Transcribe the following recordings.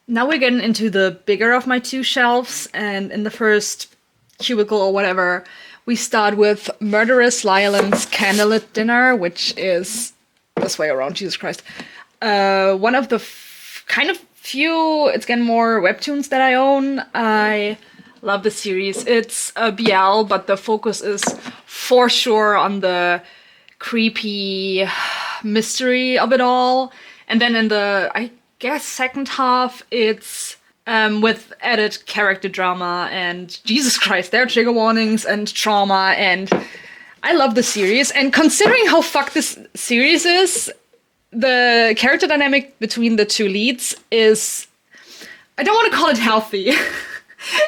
Now we're getting into the bigger of my two shelves, and in the first cubicle or whatever, we start with Murderous Lyeland's Candlelit Dinner, which is this way around, Jesus Christ. One of the kind of few, it's getting more webtoons that I own. I love the series. It's a BL, but the focus is for sure on the creepy mystery of it all. And then in the, I guess, second half, it's with added character drama and Jesus Christ, there are trigger warnings and trauma, and I love the series. And considering how fucked this series is, the character dynamic between the two leads is, I don't want to call it healthy.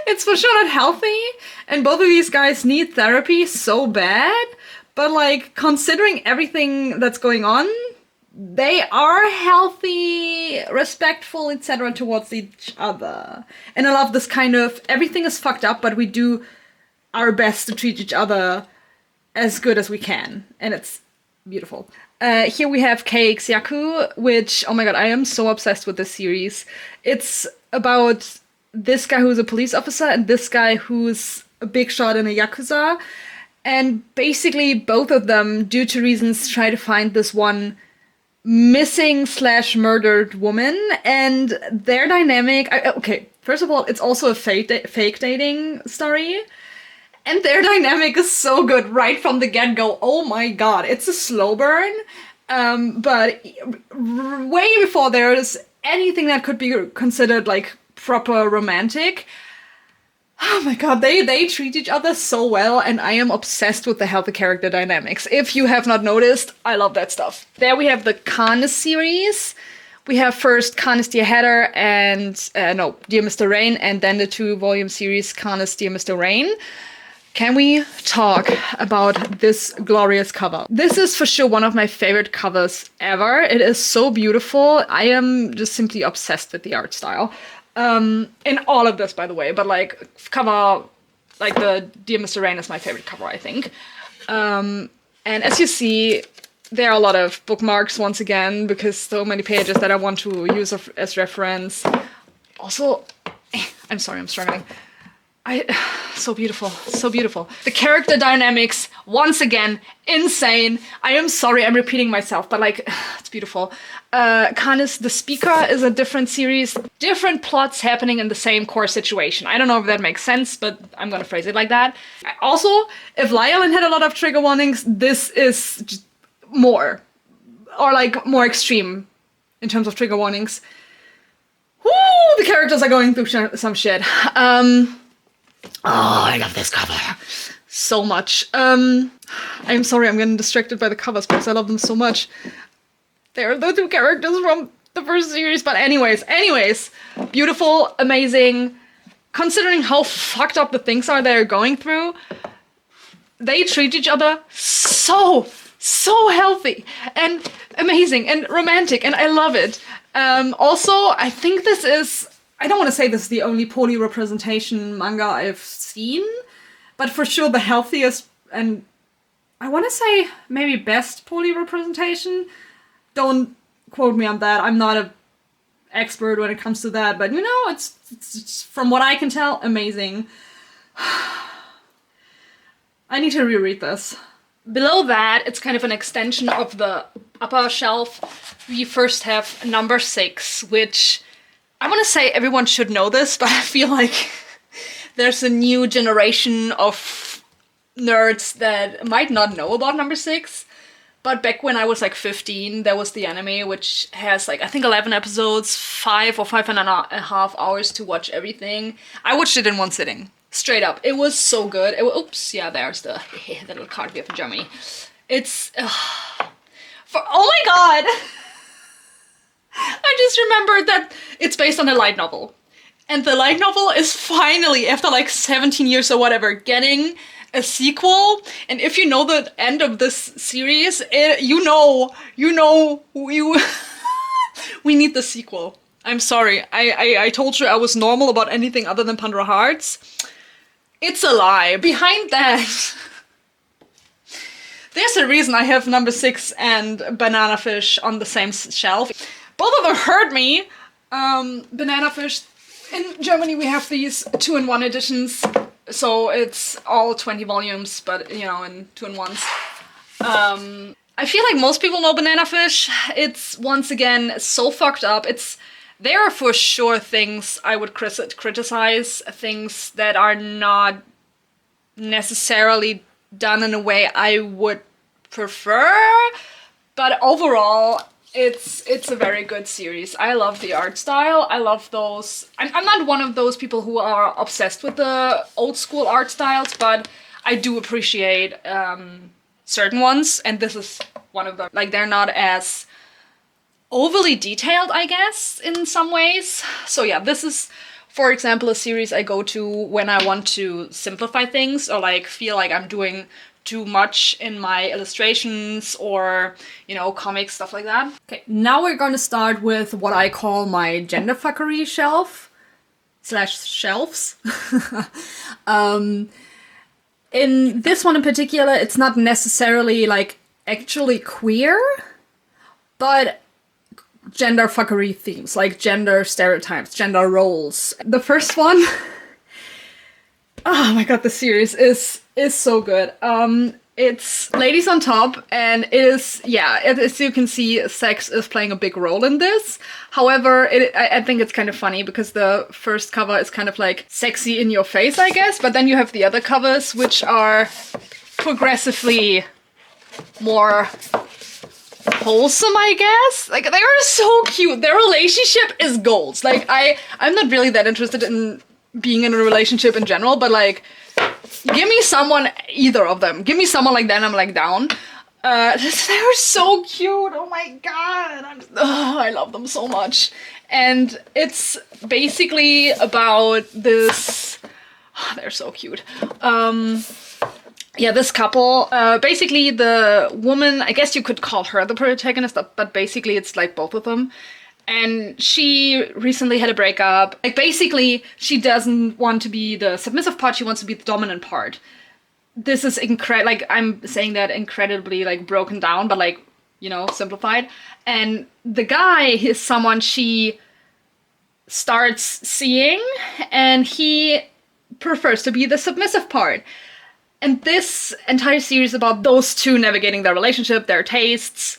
It's for sure not healthy, and both of these guys need therapy so bad, but like, considering everything that's going on, they are healthy, respectful, etc. towards each other. And I love this kind of, everything is fucked up, but we do our best to treat each other as good as we can. And it's beautiful. Here we have Keixyaku, which, oh my god, I am so obsessed with this series. It's about this guy who's a police officer and this guy who's a big shot in a Yakuza. And basically both of them, due to reasons, try to find this one missing / murdered woman, and their dynamic, okay, first of all, it's also a fake dating story, and their dynamic is so good right from the get-go. Oh my god, it's a slow burn, but way before there is anything that could be considered like proper romantic. Oh my god, they treat each other so well, and I am obsessed with the healthy character dynamics. If you have not noticed, I love that stuff. There we have the Khan series. We have first Khan's Dear Header and, Dear Mr. Rain, and then the 2-volume series Khan's Dear Mr. Rain. Can we talk about this glorious cover? This is for sure one of my favorite covers ever. It is so beautiful. I am just simply obsessed with the art style. In all of this, by the way, but like cover, like the Dear Mr. Rain is my favorite cover, I think. And as you see, there are a lot of bookmarks once again, because so many pages that I want to use as reference. Also, I'm sorry, I'm struggling. So beautiful, so beautiful. The character dynamics, once again, insane. I am sorry, I'm repeating myself, but like, it's beautiful. Kanis the Speaker is a different series, different plots happening in the same core situation. I don't know if that makes sense, but I'm gonna phrase it like that. Also, if Lyeland had a lot of trigger warnings, this is just more, or like more extreme in terms of trigger warnings. Woo! The characters are going through some shit. Oh, I love this cover so much. I'm sorry, I'm getting distracted by the covers because I love them so much. They're the two characters from the first series, but anyways, beautiful, amazing. Considering how fucked up the things are they're going through, they treat each other so healthy and amazing and romantic, and I love it. Also, I think this is, I don't want to say this is the only poly representation manga I've seen, but for sure the healthiest, and I want to say maybe best poly representation. Don't quote me on that. I'm not an expert when it comes to that, but you know, it's from what I can tell, amazing. I need to reread this. Below that, it's kind of an extension of the upper shelf. We first have number 6, which I want to say everyone should know this, but I feel like there's a new generation of nerds that might not know about number 6. But back when I was like 15, there was the anime, which has like, I think 11 episodes, 5 or 5.5 hours to watch everything. I watched it in one sitting. Straight up. It was so good. Oops, yeah, there's the little card we have in Germany. It's, oh my god! I just remembered that it's based on a light novel. And the light novel is finally, after like 17 years or whatever, getting a sequel. And if you know the end of this series, we need the sequel. I'm sorry. I told you I was normal about anything other than Pandora Hearts. It's a lie. Behind that, there's a reason I have number 6 and Banana Fish on the same shelf. Both of them hurt me Banana Fish. In Germany we have these 2-in-1 editions, so it's all 20 volumes, but you know, in 2-in-1s. I feel like most people know Banana Fish. It's, once again, so fucked up. There are for sure things I would criticize, things that are not necessarily done in a way I would prefer, but overall, it's a very good series. I love the art style. I love those. I'm not one of those people who are obsessed with the old school art styles, but I do appreciate certain ones, and this is one of them. Like, they're not as overly detailed, I guess, in some ways. So yeah, this is, for example, a series I go to when I want to simplify things, or like feel like I'm doing too much in my illustrations or, you know, comics, stuff like that. Okay, now we're going to start with what I call my genderfuckery shelf / shelves. In this one in particular, it's not necessarily like actually queer, but gender fuckery themes, like gender stereotypes, gender roles. The first one, oh my god, the series is so good. It's Ladies on Top, and it is, yeah, as you can see, sex is playing a big role in this. However, I think it's kind of funny because the first cover is kind of like sexy in your face, I guess, but then you have the other covers which are progressively more wholesome, I guess. Like, they are so cute. Their relationship is goals. Like, I'm not really that interested in being in a relationship in general, but like, give me someone, either of them. Give me someone like that and I'm like down. They were so cute. Oh my god. I love them so much. And it's basically about this... Oh, they're so cute. Yeah, this couple, basically the woman, I guess you could call her the protagonist, but basically it's like both of them. And she recently had a breakup. Like, basically, she doesn't want to be the submissive part, she wants to be the dominant part. This is like, I'm saying that incredibly, like, broken down, but, like, you know, simplified. And the guy is someone she starts seeing, and he prefers to be the submissive part. And this entire series is about those two navigating their relationship, their tastes,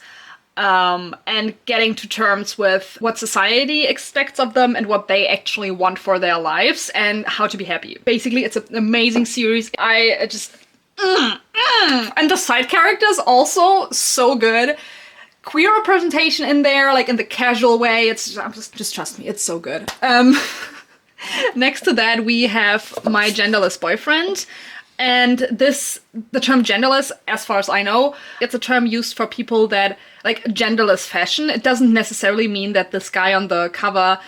and getting to terms with what society expects of them and what they actually want for their lives and how to be happy. Basically, it's an amazing series. I just... And the side characters also so good. Queer representation in there, like in the casual way. It's just trust me, it's so good. Next to that, we have My Genderless Boyfriend. And the term genderless, as far as I know, it's a term used for people that like genderless fashion. It doesn't necessarily mean that this guy on the cover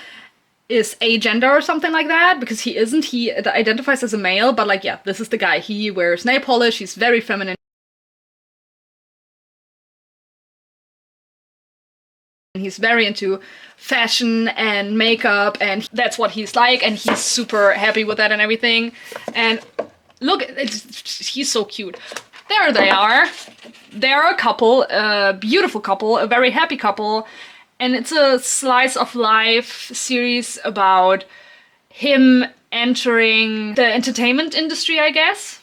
is agender or something like that, because he isn't. He identifies as a male, but like, yeah, this is the guy. He wears nail polish, he's very feminine. He's very into fashion and makeup, and that's what he's like, and he's super happy with that and everything. And look, he's so cute. There they are. They're a couple, a beautiful couple, a very happy couple. And it's a slice of life series about him entering the entertainment industry, I guess.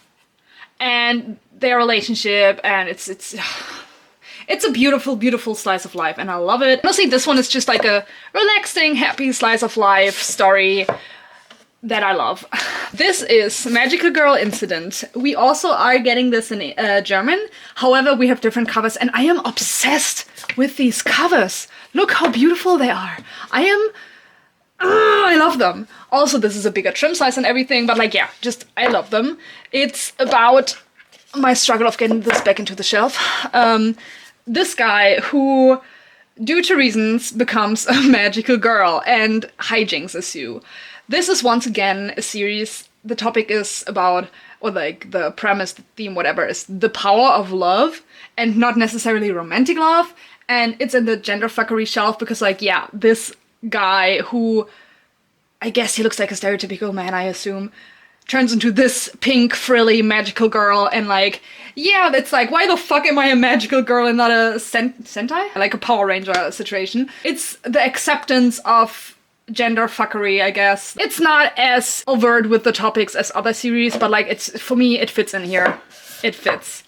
And their relationship, and it's a beautiful, beautiful slice of life, and I love it. Honestly, this one is just like a relaxing, happy slice of life story that I love. This is Magical Girl Incident. We also are getting this in German. However, we have different covers, and I am obsessed with these covers. Look how beautiful they are. I love them. Also, this is a bigger trim size and everything, but like, yeah, just, I love them. It's about my struggle of getting this back into the shelf. This guy who, due to reasons, becomes a magical girl, and hijinks ensue. This is once again a series. The topic is about, or like the premise, the theme, whatever, is the power of love, and not necessarily romantic love. And it's in the genderfuckery shelf because, like, yeah, this guy who, I guess he looks like a stereotypical man, I assume, turns into this pink, frilly, magical girl, and like, yeah, it's like, why the fuck am I a magical girl and not a Sentai? Like a Power Ranger situation. It's the acceptance of gender fuckery, I guess. It's not as overt with the topics as other series, but like it's, for me, it fits in here. It fits.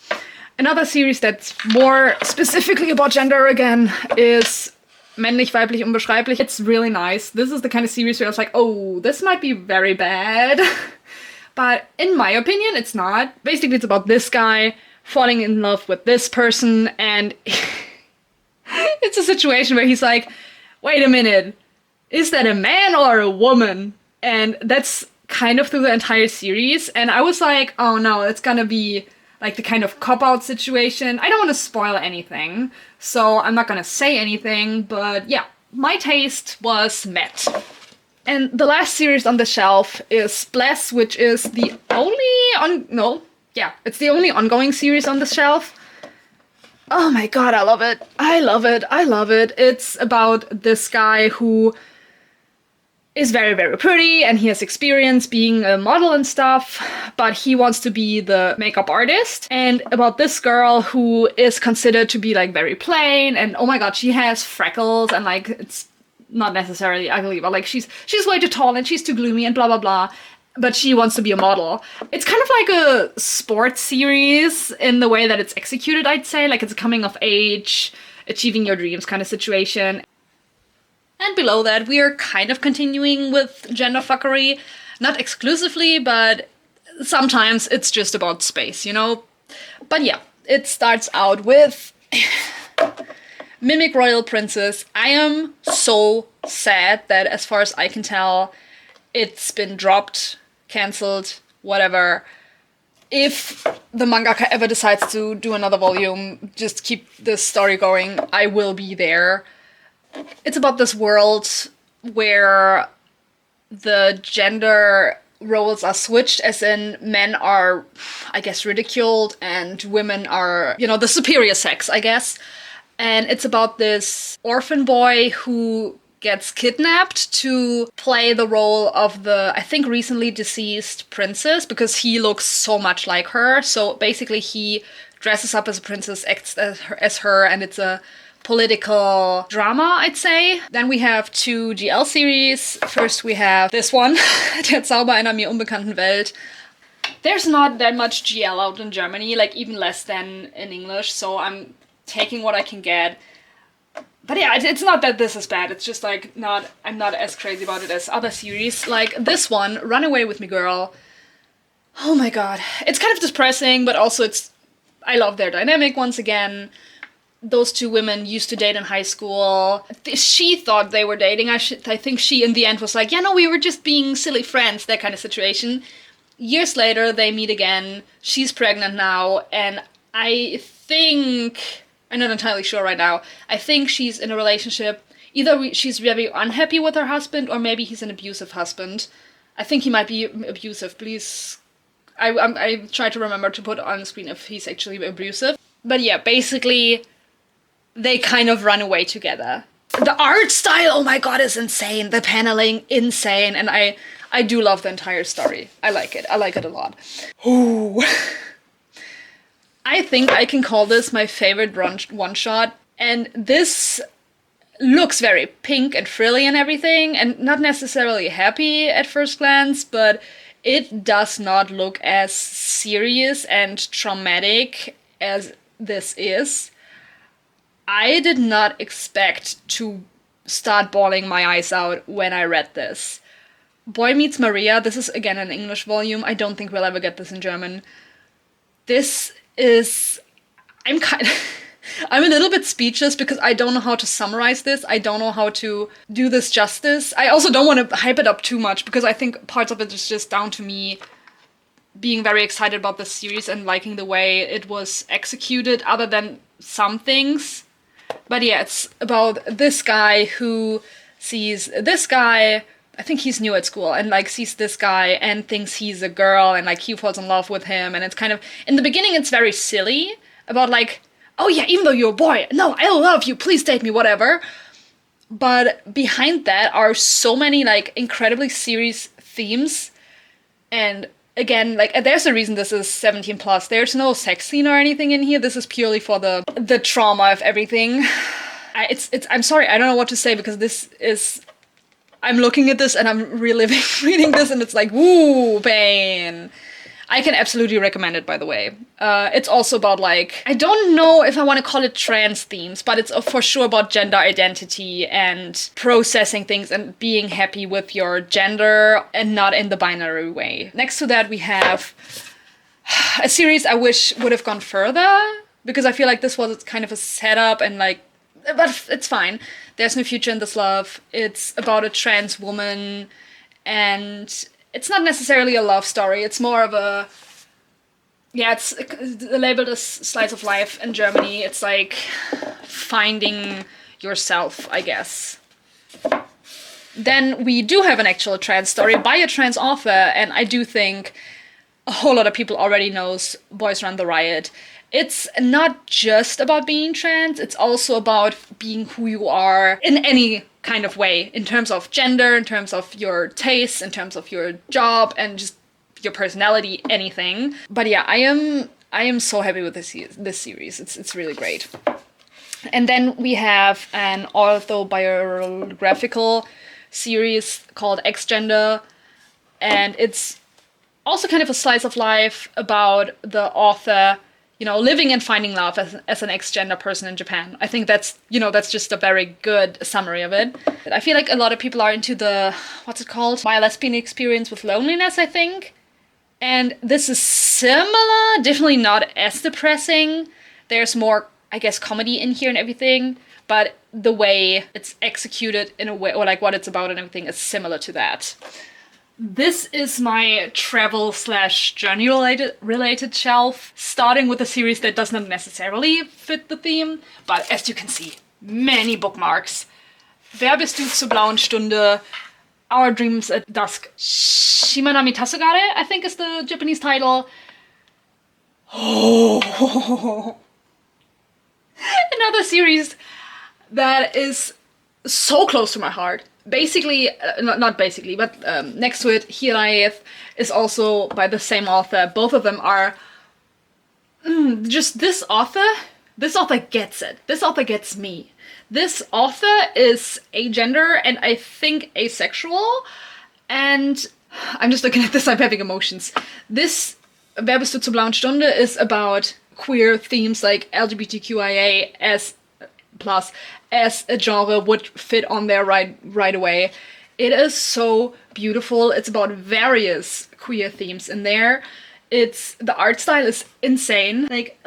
Another series that's more specifically about gender again is Männlich, Weiblich, Unbeschreiblich. It's really nice. This is the kind of series where I was like, oh, this might be very bad. But in my opinion, it's not. Basically, it's about this guy falling in love with this person, and it's a situation where he's like, wait a minute, is that a man or a woman? And that's kind of through the entire series. And I was like, oh no, it's gonna be like the kind of cop-out situation. I don't want to spoil anything, so I'm not gonna say anything, but yeah, my taste was met. And the last series on the shelf is Bless, which is the only it's the only ongoing series on the shelf. Oh my god, I love it. I love it. I love it. It's about this guy who is very, very pretty, and he has experience being a model and stuff, but he wants to be the makeup artist. And about this girl who is considered to be like very plain, and oh my god, she has freckles, and like it's not necessarily ugly, but like she's way too tall and she's too gloomy and blah blah blah. But she wants to be a model. It's kind of like a sports series in the way that it's executed, I'd say. Like it's a coming of age, achieving your dreams kind of situation. And below that, we are kind of continuing with gender fuckery. Not exclusively, but sometimes it's just about space, you know? But yeah, it starts out with Mimic Royal Princess. I am so sad that, as far as I can tell, it's been dropped, cancelled, whatever. If the mangaka ever decides to do another volume, just keep this story going, I will be there. It's about this world where the gender roles are switched, as in men are, I guess, ridiculed and women are, you know, the superior sex, I guess. And it's about this orphan boy who gets kidnapped to play the role of the, I think, recently deceased princess, because he looks so much like her. So basically he dresses up as a princess, acts as her, and it's a political drama, I'd say. Then we have 2 GL series. First we have this one, Der Zauber einer mir unbekannten Welt. There's not that much GL out in Germany, like even less than in English, so I'm taking what I can get. But yeah, it's not that this is bad, it's just like I'm not as crazy about it as other series. Like this one, Run Away With Me Girl. Oh my god. It's kind of depressing, but also I love their dynamic once again. Those 2 women used to date in high school. She thought they were dating. I think she in the end was like, yeah, no, we were just being silly friends, that kind of situation. Years later, they meet again. She's pregnant now, and I think, I'm not entirely sure right now, I think she's in a relationship. Either she's very unhappy with her husband, or maybe he's an abusive husband. I think he might be abusive. Please, I try to remember to put on screen if he's actually abusive. But yeah, basically, they kind of run away together. The art style, oh my god, is insane. The paneling, insane. And I do love the entire story. I like it. I like it a lot. Ooh. I think I can call this my favorite one-shot. And this looks very pink and frilly and everything, and not necessarily happy at first glance, but it does not look as serious and traumatic as this is. I did not expect to start bawling my eyes out when I read this. Boy Meets Maria, this is again an English volume. I don't think we'll ever get this in German. This is... I'm a little bit speechless because I don't know how to summarize this. I don't know how to do this justice. I also don't want to hype it up too much because I think parts of it is just down to me being very excited about this series and liking the way it was executed, other than some things. But yeah, it's about this guy who sees this guy, I think he's new at school, and like sees this guy and thinks he's a girl, and like he falls in love with him, and it's kind of, in the beginning it's very silly, about like, oh yeah, even though you're a boy, no, I love you, please date me, whatever. But behind that are so many like incredibly serious themes, and again, like, there's a reason this is 17 plus. There's no sex scene or anything in here. This is purely for the trauma of everything. I'm sorry, I don't know what to say, because this is I'm looking at this and I'm reliving reading this, and it's like, woo, pain. I can absolutely recommend it, by the way. It's also about, like, I don't know if I want to call it trans themes, but it's for sure about gender identity and processing things and being happy with your gender and not in the binary way. Next to that, we have a series I wish would have gone further, because I feel like this was kind of a setup and, like, but it's fine. There's No Future in This Love. It's about a trans woman, and it's not necessarily a love story. It's more of a, yeah, it's labeled as slice of life in Germany. It's like finding yourself, I guess. Then we do have an actual trans story by a trans author, and I do think a whole lot of people already knows Boys Run the Riot. It's not just about being trans, it's also about being who you are in any kind of way, in terms of gender, in terms of your tastes, in terms of your job, and just your personality, anything. But yeah, I am so happy with this series. It's really great. And then we have an autobiographical series called X Gender, and it's also kind of a slice of life about the author, you know, living and finding love as an ex-gender person in Japan. I think that's, you know, that's just a very good summary of it. I feel like a lot of people are into the, what's it called? My lesbian experience with loneliness, I think. And this is similar, definitely not as depressing. There's more, I guess, comedy in here and everything, but the way it's executed in a way, or like what it's about and everything, is similar to that. This is my travel/journey related shelf, starting with a series that does not necessarily fit the theme, but as you can see, many bookmarks. Wer bist du zur blauen Stunde? Our Dreams at Dusk. Shimanami Tasugare, I think is the Japanese title. Oh. Another series that is so close to my heart. Basically, not basically, but next to it, Hiraeth is also by the same author. Both of them are just this author gets it. This author gets me. This author is agender and I think asexual, and I'm just looking at this, I'm having emotions. This Wer bist du zur blauen Stunde is about queer themes like LGBTQIA as a genre would fit on there right away. It is so beautiful. It's about various queer themes in there. The art style is insane. Like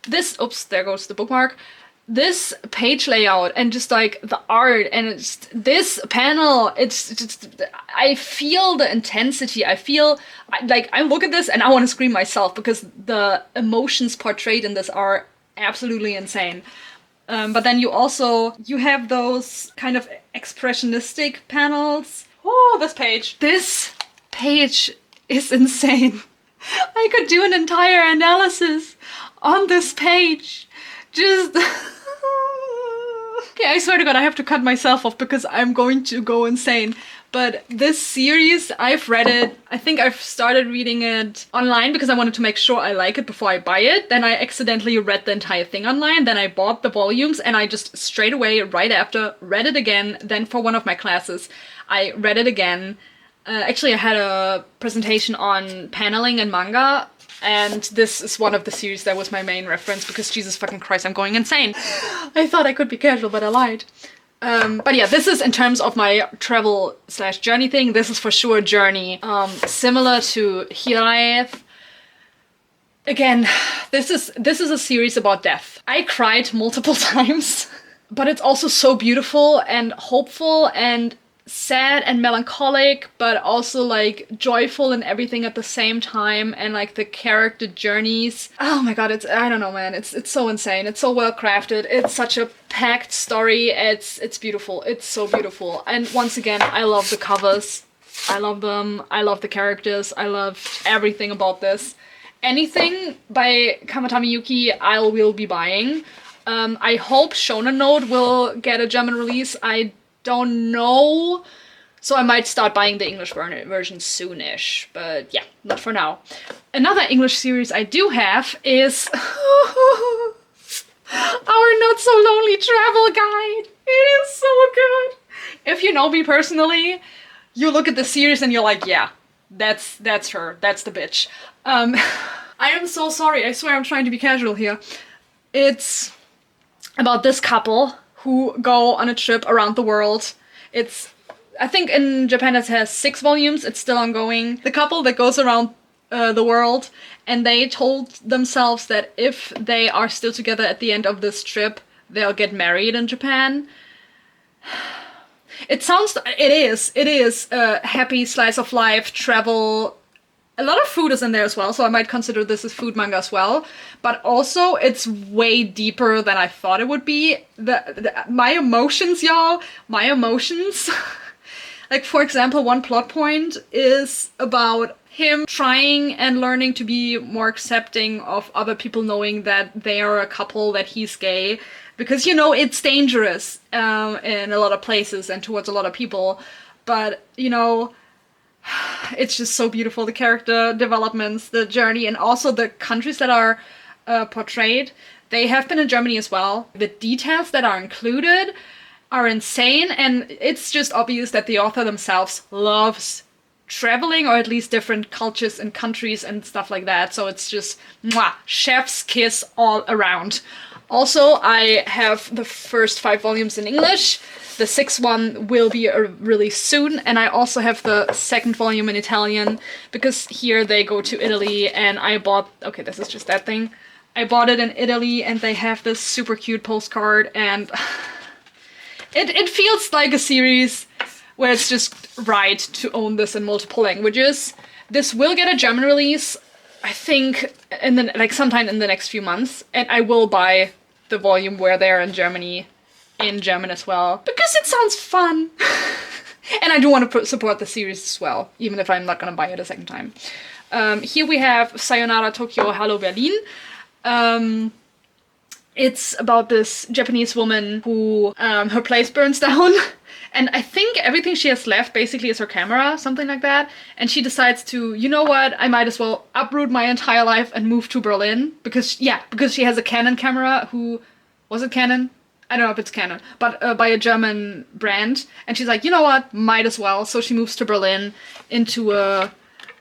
this, oops, there goes the bookmark. This page layout and just like the art and it's this panel, it's just, I feel the intensity. I feel like I look at this and I want to scream myself because the emotions portrayed in this are absolutely insane. But then you have those kind of expressionistic panels. Oh, this page. This page is insane. I could do an entire analysis on this page. Just... Okay, I swear to God, I have to cut myself off because I'm going to go insane. But this series, I've read it. I think I've started reading it online because I wanted to make sure I like it before I buy it. Then I accidentally read the entire thing online. Then I bought the volumes and I just straight away, right after, read it again. Then for one of my classes, I read it again. Actually, I had a presentation on paneling and manga. And this is one of the series that was my main reference because Jesus fucking Christ, I'm going insane. I thought I could be casual, but I lied. But yeah, this is in terms of my travel/journey thing. This is for sure a journey. Similar to Hiraeth. Again, this is a series about death. I cried multiple times, but it's also so beautiful and hopeful and sad and melancholic, but also like joyful and everything at the same time, and like the character journeys. Oh my god, I don't know, man. It's so insane. It's so well crafted. It's such a packed story. It's beautiful. It's so beautiful. And once again, I love the covers. I love them. I love the characters. I love everything about this. Anything by Kamatami Yuki, I will be buying. I hope Shonen Note will get a German release. I don't know, so I might start buying the English version soonish, but yeah, not for now. Another English series I do have is Our Not So Lonely Travel Guide. It is so good. If you know me personally, you look at the series and you're like, yeah, that's her. That's the bitch. I am so sorry. I swear I'm trying to be casual here. It's about this couple who go on a trip around the world. I think in Japan it has 6 volumes. It's still ongoing. The couple that goes around the world, and they told themselves that if they are still together at the end of this trip, they'll get married in Japan. It is a happy slice of life travel. A lot of food is in there as well, so I might consider this as food manga as well. But also, it's way deeper than I thought it would be. My emotions, y'all, my emotions. Like, for example, one plot point is about him trying and learning to be more accepting of other people knowing that they are a couple, that he's gay. Because, you know, it's dangerous in a lot of places and towards a lot of people. But, you know, it's just so beautiful. The character developments, the journey, and also the countries that are portrayed. They have been in Germany as well. The details that are included are insane, and it's just obvious that the author themselves loves traveling, or at least different cultures and countries and stuff like that. So it's just mwah, chef's kiss all around. Also, I have the first 5 volumes in English. The 6th one will be released soon, and I also have the 2nd volume in Italian, because here they go to Italy, and I bought... Okay, this is just that thing. I bought it in Italy, and they have this super cute postcard, and it feels like a series where it's just right to own this in multiple languages. This will get a German release, I think, sometime in the next few months, and I will buy the volume where they're in Germany in German as well, because it sounds fun. And I do want to support the series as well, even if I'm not gonna buy it a second time. Here we have Sayonara Tokyo, Hello Berlin. It's about this Japanese woman who her place burns down. And I think everything she has left basically is her camera, something like that. And she decides to, you know what, I might as well uproot my entire life and move to Berlin. Because she has a Canon camera was it Canon? I don't know if it's Canon, but by a German brand. And she's like, you know what, might as well. So she moves to Berlin into a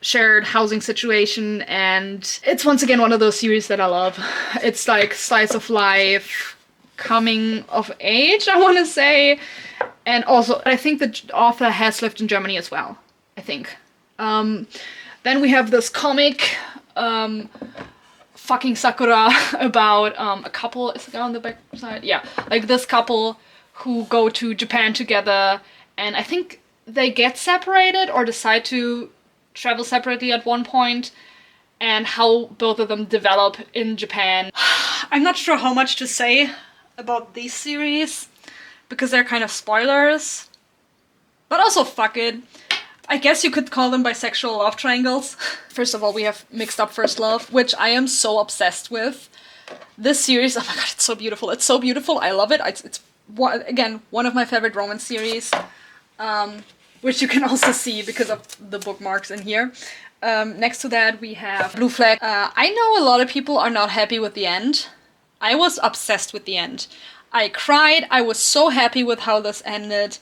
shared housing situation. And it's once again one of those series that I love. It's like slice of life, coming of age, I want to say. And also, I think the author has lived in Germany as well, I think. Then we have this comic, fucking Sakura, about a couple, is it on the back side? Yeah, like this couple who go to Japan together, and I think they get separated or decide to travel separately at one point, and how both of them develop in Japan. I'm not sure how much to say about these series, because they're kind of spoilers. But also, fuck it. I guess you could call them bisexual love triangles. First of all, we have Mixed Up First Love, which I am so obsessed with. This series, oh my god, it's so beautiful. It's so beautiful. I love it. It's again, one of my favorite romance series, which you can also see because of the bookmarks in here. Next to that, we have Blue Flag. I know a lot of people are not happy with the end. I was obsessed with the end. I cried. I was so happy with how this ended.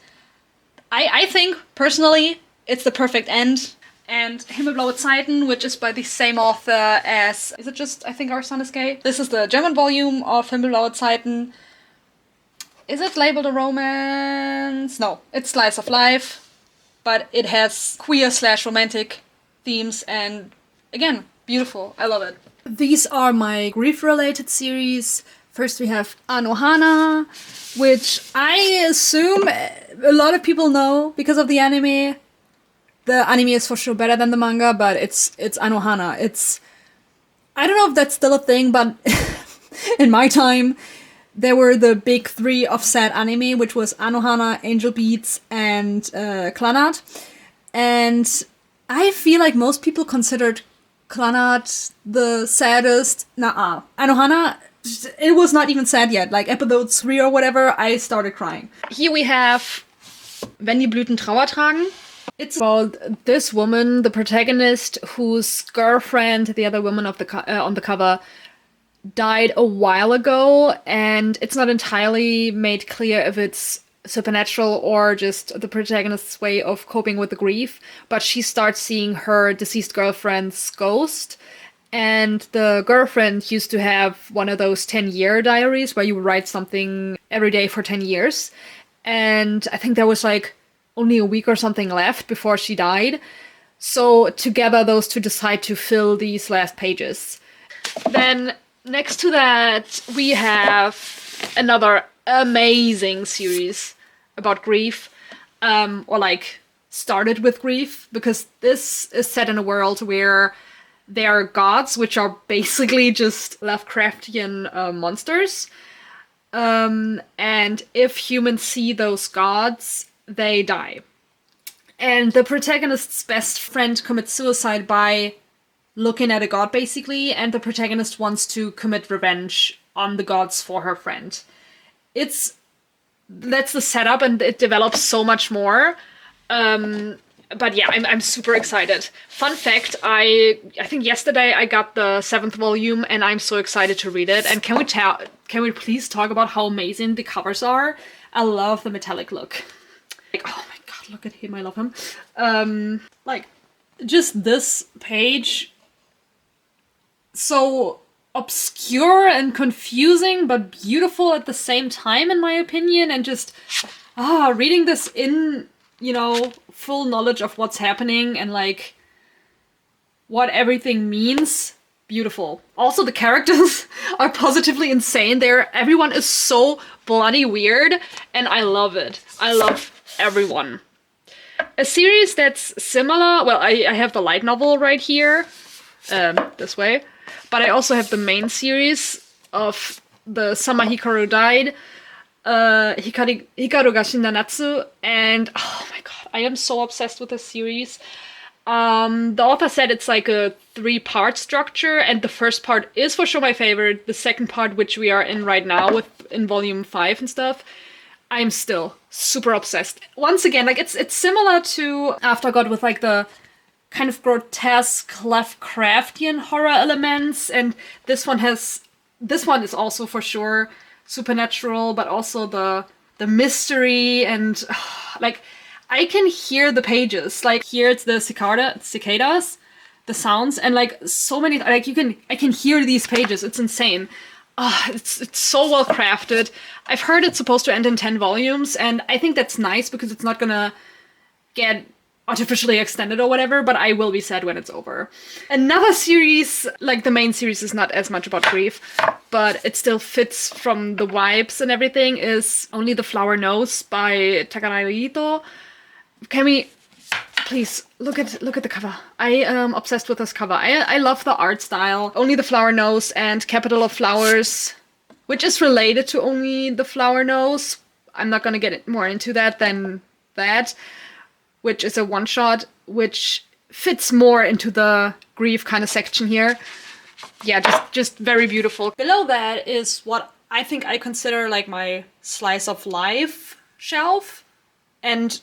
I think, personally, it's the perfect end. And Himmelblaue Zeiten, which is by the same author as... Is it just, I think, Our Son is Gay? This is the German volume of Himmelblaue Zeiten. Is it labeled a romance? No, it's slice of life. But it has queer/romantic themes and, again, beautiful. I love it. These are my grief-related series. First we have Anohana, which I assume a lot of people know because of the anime. The anime is for sure better than the manga, but it's Anohana. I don't know if that's still a thing, but in my time, there were the big 3 of sad anime, which was Anohana, Angel Beats, and Clannad. And I feel like most people considered Clannad the saddest. Nuh-uh. Anohana, it was not even sad yet. Like episode 3 or whatever, I started crying. Here we have Wenn die Blüten Trauer tragen. It's about this woman, the protagonist, whose girlfriend, the other woman of on the cover, died a while ago, and it's not entirely made clear if it's supernatural or just the protagonist's way of coping with the grief, but she starts seeing her deceased girlfriend's ghost. And the girlfriend used to have one of those 10-year diaries where you write something every day for 10 years. And I think there was like only a week or something left before she died. So together those two decide to fill these last pages. Then next to that, we have another amazing series about grief, or like started with grief, because this is set in a world where there are gods, which are basically just Lovecraftian monsters. And if humans see those gods, they die. And the protagonist's best friend commits suicide by looking at a god, basically, and the protagonist wants to commit revenge on the gods for her friend. That's the setup, and it develops so much more. But yeah, I'm super excited. Fun fact, I think yesterday I got the 7th volume, and I'm so excited to read it. And can we please talk about how amazing the covers are? I love the metallic look. Like, oh my god, look at him, I love him. Like, just this page, so obscure and confusing, but beautiful at the same time, in my opinion, and just, reading this in, full knowledge of what's happening and, like, what everything means. Beautiful. Also, the characters are positively insane. Everyone is so bloody weird, and I love it. I love everyone. A series that's similar, well, I have the light novel right here, this way, but I also have the main series of the Summer Hikaru Died, Hikaru ga Shinda Natsu, and oh my god, I am so obsessed with this series. The author said it's like a 3-part structure, and the first part is for sure my favorite. The second part, which we are in right now in volume 5 and stuff, I'm still super obsessed. Once again, like it's similar to Aftergod with like the kind of grotesque Lovecraftian horror elements, and this one is also for sure supernatural, but also the mystery, and like I can hear the pages. Like here it's the cicadas, the sounds, and like so many, like I can hear these pages. It's insane. It's so well crafted. I've heard it's supposed to end in 10 volumes, and I think that's nice because it's not gonna get artificially extended or whatever, but I will be sad when it's over. Another series, like the main series is not as much about grief, but it still fits from the vibes and everything, is Only the Flower Knows by Takanori Ito. Can we please look at the cover? I am obsessed with this cover. I love the art style. Only the Flower Knows and Capital of Flowers, which is related to Only the Flower Knows. I'm not gonna get more into that than that, which is a one-shot, which fits more into the grief kind of section here. Yeah, just very beautiful. Below that is what I think I consider like my slice of life shelf, and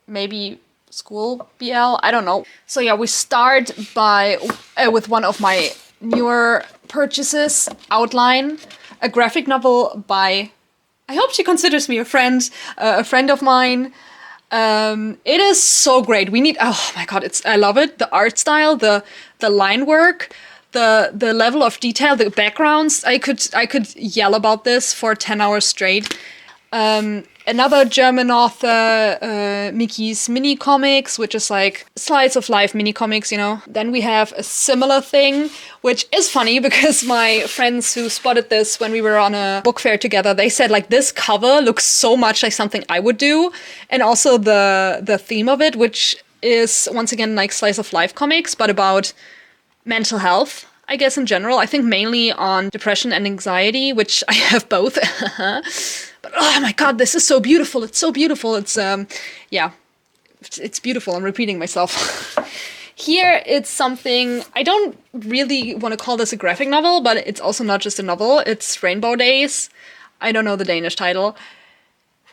maybe school BL, I don't know. So yeah, we start with one of my newer purchases, Outline, a graphic novel by, I hope she considers me a friend of mine. It is so great. Oh my god, I love it. The art style, the line work, the level of detail, the backgrounds. I could yell about this for 10 hours straight. Another German author, Miki's mini comics, which is like slice of life mini comics, Then we have a similar thing, which is funny because my friends who spotted this when we were on a book fair together, they said like this cover looks so much like something I would do, and also the theme of it, which is once again like slice of life comics, but about mental health, I guess in general. I think mainly on depression and anxiety, which I have both. But oh my god, this is so beautiful. It's so beautiful. It's it's beautiful. I'm repeating myself. Here it's something, I don't really want to call this a graphic novel, but it's also not just a novel. It's Rainbow Days. I don't know the Danish title.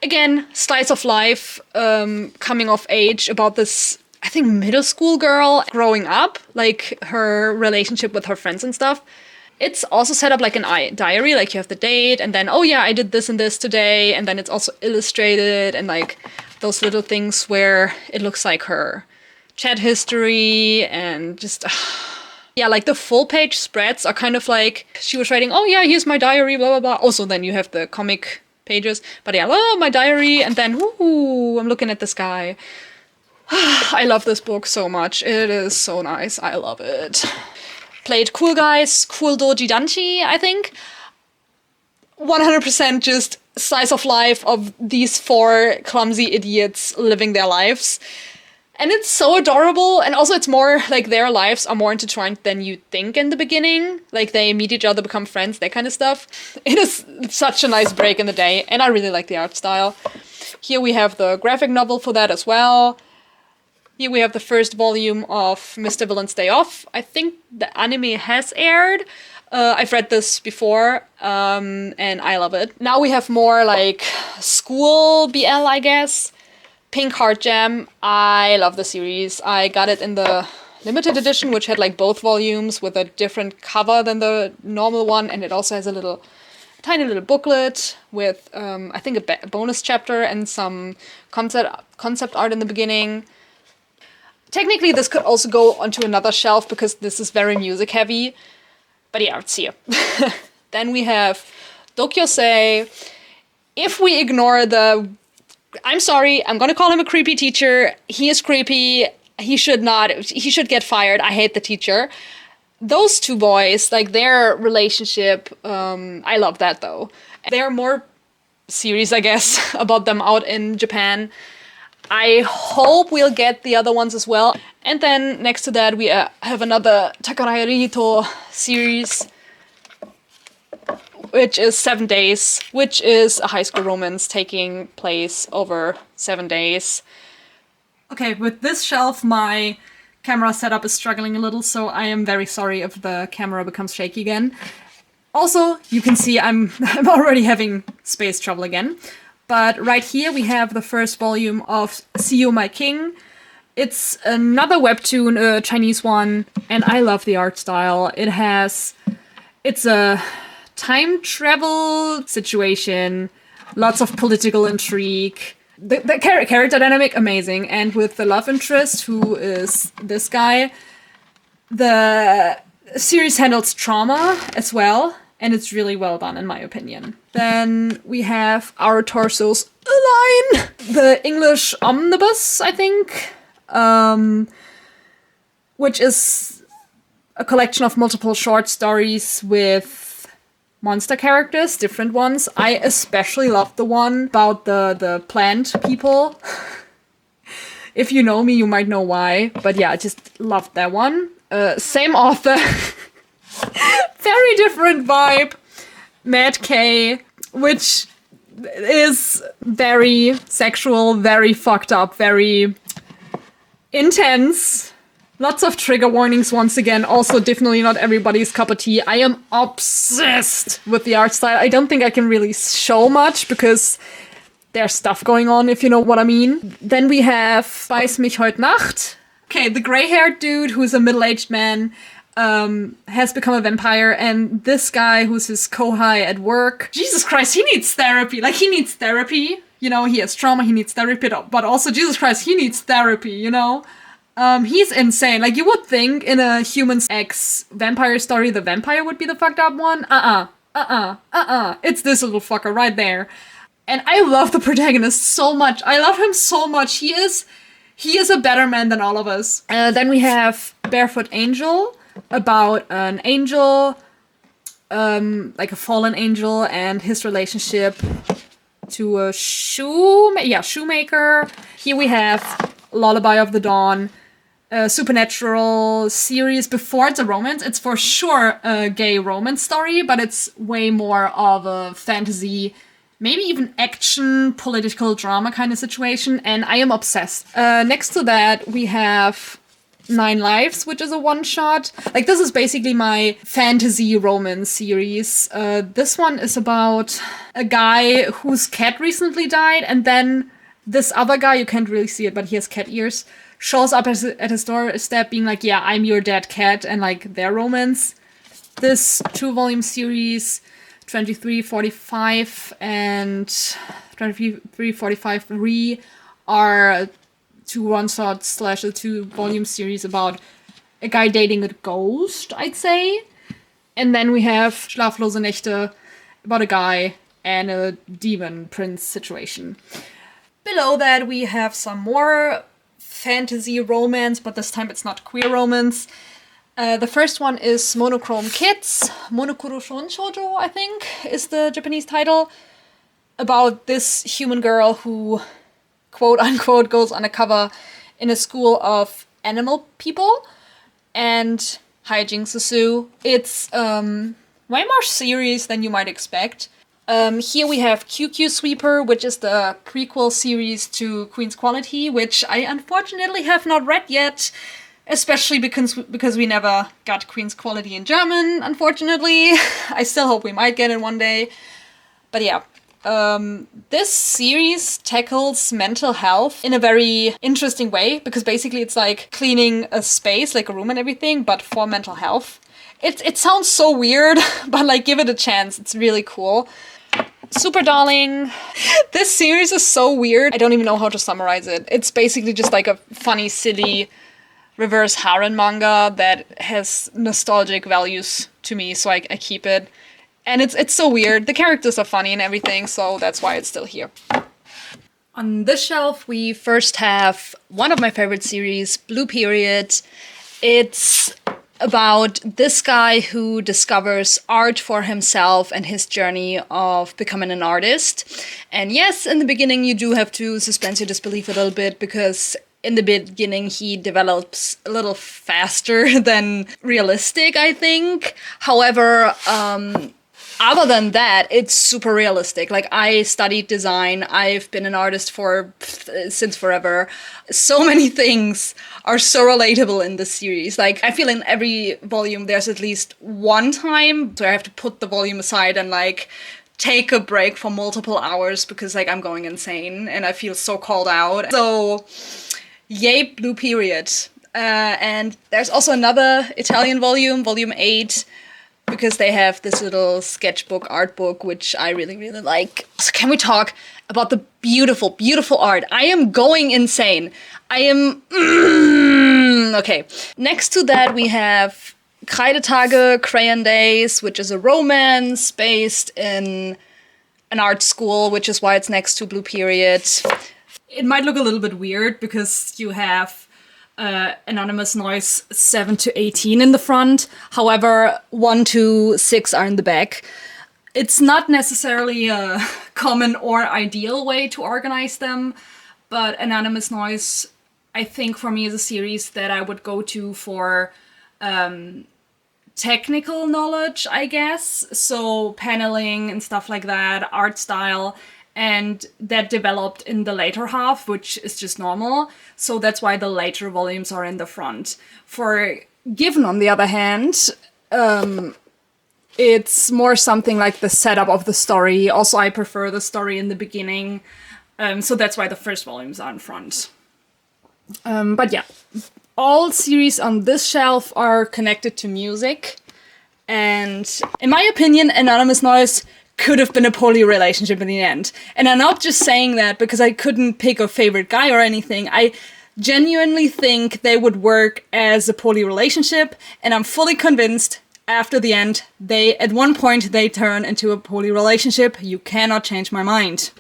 Again, slice of life, coming of age about this, I think, middle school girl growing up, like her relationship with her friends and stuff. It's also set up like an diary, like you have the date, and then, oh yeah, I did this and this today, and then it's also illustrated, and like those little things where it looks like her chat history, and just, yeah, like the full page spreads are kind of like, she was writing, oh yeah, here's my diary, blah, blah, blah. Also, then you have the comic pages, but yeah, oh, my diary, and then, ooh, I'm looking at the sky. I love this book so much. It is so nice. I love it. Played Cool Guys, Cool Doji Danchi, I think. 100% just slice of life of these 4 clumsy idiots living their lives. And it's so adorable, and also it's more like their lives are more intertwined than you think in the beginning. Like they meet each other, become friends, that kind of stuff. It is such a nice break in the day, and I really like the art style. Here we have the graphic novel for that as well. Here we have the first volume of Mr. Villain's Day Off. I think the anime has aired. I've read this before, and I love it. Now we have more like school BL, I guess. Pink Heart Jam. I love the series. I got it in the limited edition, which had like both volumes with a different cover than the normal one, and it also has a tiny little booklet with, I think, a bonus chapter and some concept art in the beginning. Technically, this could also go onto another shelf because this is very music heavy. But yeah, it's here. Then we have Dokyosei. If we ignore I'm sorry, I'm gonna call him a creepy teacher. He is creepy. He should get fired. I hate the teacher. Those 2 boys, like their relationship, I love that though. There are more series, I guess, about them out in Japan. I hope we'll get the other ones as well. And then next to that we have another Takaraya Rito series, which is 7 Days, which is a high school romance taking place over 7 days. Okay, with this shelf my camera setup is struggling a little, so I am very sorry if the camera becomes shaky again. Also, you can see I'm already having space trouble again. But right here we have the first volume of See You My King. It's another webtoon, a Chinese one, and I love the art style. It's a time travel situation, lots of political intrigue. The character dynamic, amazing. And with the love interest, who is this guy, the series handles trauma as well. And it's really well done, in my opinion. Then we have Our Torsos Align, the English omnibus, I think, which is a collection of multiple short stories with monster characters, different ones. I especially love the one about the plant people. If you know me, you might know why. But yeah, I just loved that one. Same author. Very different vibe. Mad K, which is very sexual, very fucked up, very intense. Lots of trigger warnings once again. Also, definitely not everybody's cup of tea. I am obsessed with the art style. I don't think I can really show much because there's stuff going on, if you know what I mean. Then we have Beiß mich heut Nacht. Okay, the gray-haired dude who's a middle-aged man has become a vampire, and this guy who's his kohai at work, Jesus Christ, he needs therapy. Like, he needs therapy. You know, he has trauma, he needs therapy, but also, Jesus Christ, he needs therapy, you know? He's insane. Like, you would think in a Humans X vampire story, the vampire would be the fucked up one. It's this little fucker right there. And I love the protagonist so much. I love him so much. He is a better man than all of us. Then we have Barefoot Angel, about an angel, like a fallen angel, and his relationship to a shoemaker. Here we have Lullaby of the Dawn, a supernatural series. Before it's a romance, it's for sure a gay romance story, but it's way more of a fantasy, maybe even action, political drama kind of situation, and I am obsessed. Next to that, we have 9 Lives, which is a one-shot. Like, this is basically my fantasy romance series. This one is about a guy whose cat recently died, and then this other guy, you can't really see it, but he has cat ears, shows up at his doorstep being like, yeah, I'm your dead cat, and like, their romance. This 2-volume series, 2345 and 2345 Re, are 2 one-shots slash a 2-volume series about a guy dating a ghost, I'd say. And then we have Schlaflose Nächte, about a guy and a demon prince situation. Below that we have some more fantasy romance, but this time it's not queer romance. The first one is Monochrome Kids, Monokuro Shoujo, I think, is the Japanese title, about this human girl who, quote-unquote, goes undercover in a school of animal people, and hijinks ensue. It's way more serious than you might expect. Here we have QQ Sweeper, which is the prequel series to Queen's Quality, which I unfortunately have not read yet. Especially because we never got Queen's Quality in German, unfortunately. I still hope we might get it one day. But yeah, this series tackles mental health in a very interesting way, because basically it's like cleaning a space, like a room and everything, but for mental health. It sounds so weird, but like give it a chance, it's really cool. Super Darling. This series is so weird, I don't even know how to summarize it. It's basically just like a funny, silly reverse harem manga that has nostalgic values to me, so I keep it. And it's so weird. The characters are funny and everything, so that's why it's still here. On this shelf, we first have one of my favorite series, Blue Period. It's about this guy who discovers art for himself and his journey of becoming an artist. And yes, in the beginning you do have to suspend your disbelief a little bit, because in the beginning, he develops a little faster than realistic, I think. However, other than that, it's super realistic. Like, I studied design. I've been an artist since forever. So many things are so relatable in this series. Like, I feel in every volume there's at least one time where I have to put the volume aside and, like, take a break for multiple hours because, like, I'm going insane and I feel so called out. So yay, Blue Period. And there's also another Italian volume, volume 8, because they have this little sketchbook, art book, which I really, really like. So can we talk about the beautiful, beautiful art? I am going insane. I am... Okay. Next to that, we have Kreidetage, Crayon Days, which is a romance based in an art school, which is why it's next to Blue Period. It might look a little bit weird because you have Anonymous Noise 7 to 18 in the front. However, 1 to 6 are in the back. It's not necessarily a common or ideal way to organize them, but Anonymous Noise, I think for me, is a series that I would go to for technical knowledge, I guess. So paneling and stuff like that, art style. And that developed in the later half, which is just normal. So that's why the later volumes are in the front. For Given, on the other hand, it's more something like the setup of the story. Also, I prefer the story in the beginning. So that's why the first volumes are in front. But yeah, all series on this shelf are connected to music. And in my opinion, Anonymous Noise could have been a poly relationship in the end. And I'm not just saying that because I couldn't pick a favorite guy or anything. I genuinely think they would work as a poly relationship, and I'm fully convinced after the end, at one point they turn into a poly relationship. You cannot change my mind.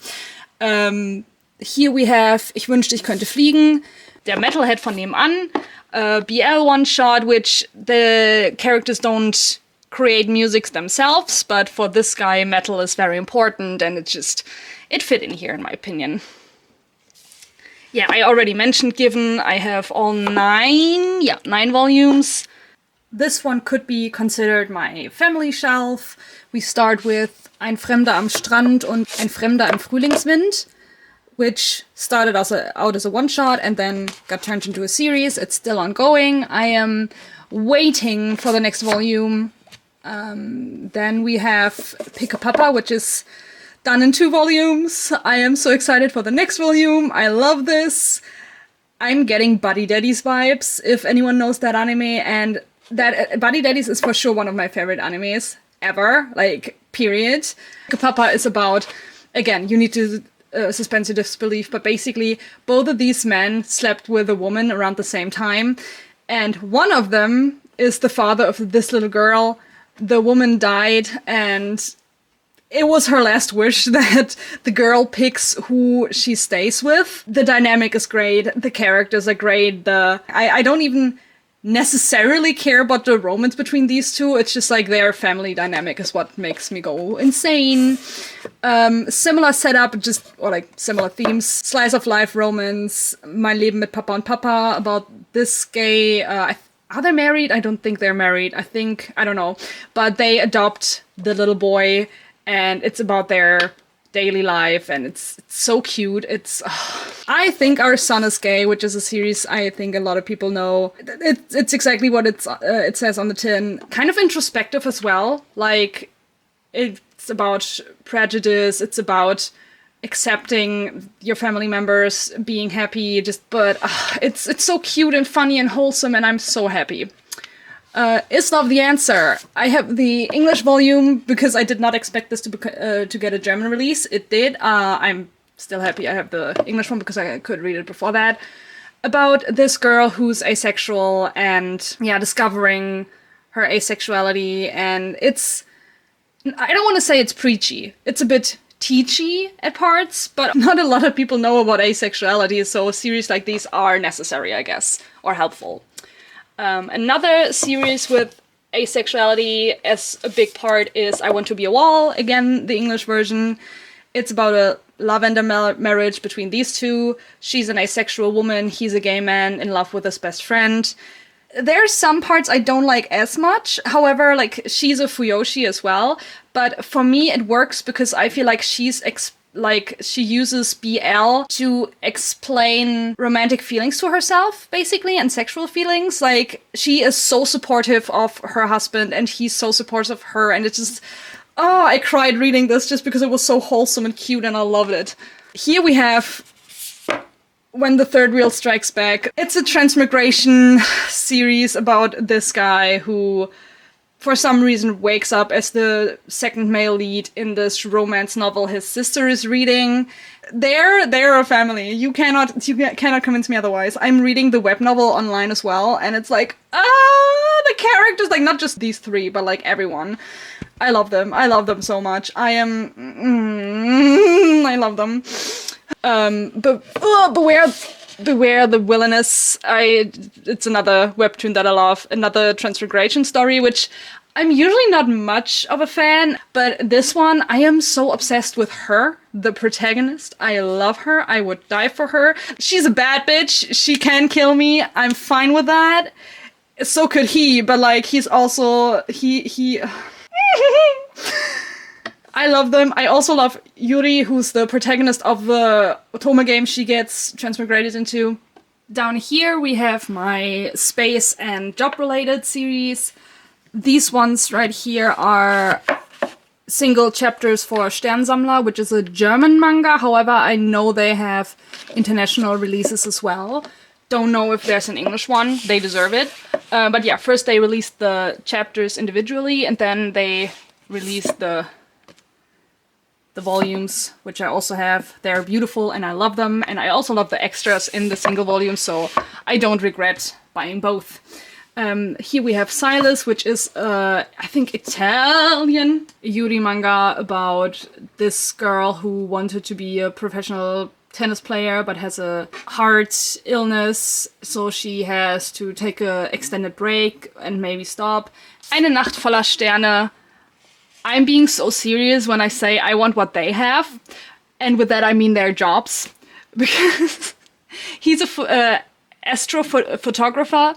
Here we have Ich wünschte, ich könnte fliegen, der Metalhead von nebenan, BL one-shot, which the characters don't create music themselves, but for this guy, metal is very important, and it fit in here, in my opinion. Yeah, I already mentioned Given. I have all 9 volumes. This one could be considered my family shelf. We start with Ein Fremder am Strand und Ein Fremder im Frühlingswind, which started out as a one-shot and then got turned into a series. It's still ongoing. I am waiting for the next volume. Then we have Pick a Papa, which is done in 2 volumes. I am so excited for the next volume. I love this. I'm getting Buddy Daddies vibes, if anyone knows that anime, and that Buddy Daddies is for sure one of my favorite animes ever, like, period. Papa is about, again, you need to suspend your disbelief, but basically both of these men slept with a woman around the same time, and one of them is the father of this little girl. The woman died, and it was her last wish that the girl picks who she stays with. The dynamic is great, the characters are great, I don't even necessarily care about the romance between these two. It's just like their family dynamic is what makes me go insane. Similar setup, or like similar themes. Slice of life romance, Mein Leben mit Papa und Papa, about this gay, are they married? I don't think they're married. I don't know. But they adopt the little boy, and it's about their daily life, and it's so cute. I think Our Son is Gay, which is a series I think a lot of people know. It's exactly what it says on the tin. Kind of introspective as well. Like, it's about prejudice, it's about accepting your family members, being happy, but it's so cute and funny and wholesome, and I'm so happy. Is love the answer? I have the English volume because I did not expect this to get a German release. It did. I'm still happy I have the English one because I could read it before that. About this girl who's asexual and, discovering her asexuality, and I don't want to say it's preachy. It's a bit teachy at parts, but not a lot of people know about asexuality, so series like these are necessary, I guess, or helpful. Another series with asexuality as a big part is I Want to Be a Wall, again, the English version. It's about a lavender marriage between these two. She's an asexual woman, he's a gay man in love with his best friend. There's some parts I don't like as much, however, like, she's a fuyoshi as well, but for me it works because I feel like she uses BL to explain romantic feelings to herself, basically, and sexual feelings. Like, she is so supportive of her husband, and he's so supportive of her, and it's just... Oh, I cried reading this just because it was so wholesome and cute, and I loved it. Here we have When the Third Wheel Strikes Back. It's a transmigration series about this guy who, for some reason, wakes up as the second male lead in this romance novel his sister is reading. They're a family. You cannot convince me otherwise. I'm reading the web novel online as well, and it's like, the characters, like, not just these three, but like everyone. I love them. I love them so much. I love them. But Beware the Villainous. It's another webtoon that I love. Another transmigration story, which I'm usually not much of a fan, but this one, I am so obsessed with her, the protagonist. I love her. I would die for her. She's a bad bitch. She can kill me. I'm fine with that. So could he, but like, he's also... he I love them. I also love Yuri, who's the protagonist of the Otome game she gets transmigrated into. Down here we have my space and job-related series. These ones right here are single chapters for Sternsammler, which is a German manga. However, I know they have international releases as well. Don't know if there's an English one. They deserve it. But yeah, first they released the chapters individually, and then they released the volumes, which I also have. They're beautiful and I love them, and I also love the extras in the single volume, so I don't regret buying both. Here we have Silas, which is, I think, Italian Yuri manga about this girl who wanted to be a professional tennis player but has a heart illness, so she has to take a extended break and maybe stop. Eine Nacht voller Sterne. I'm being so serious when I say I want what they have, and with that I mean their jobs, because he's a astrophotographer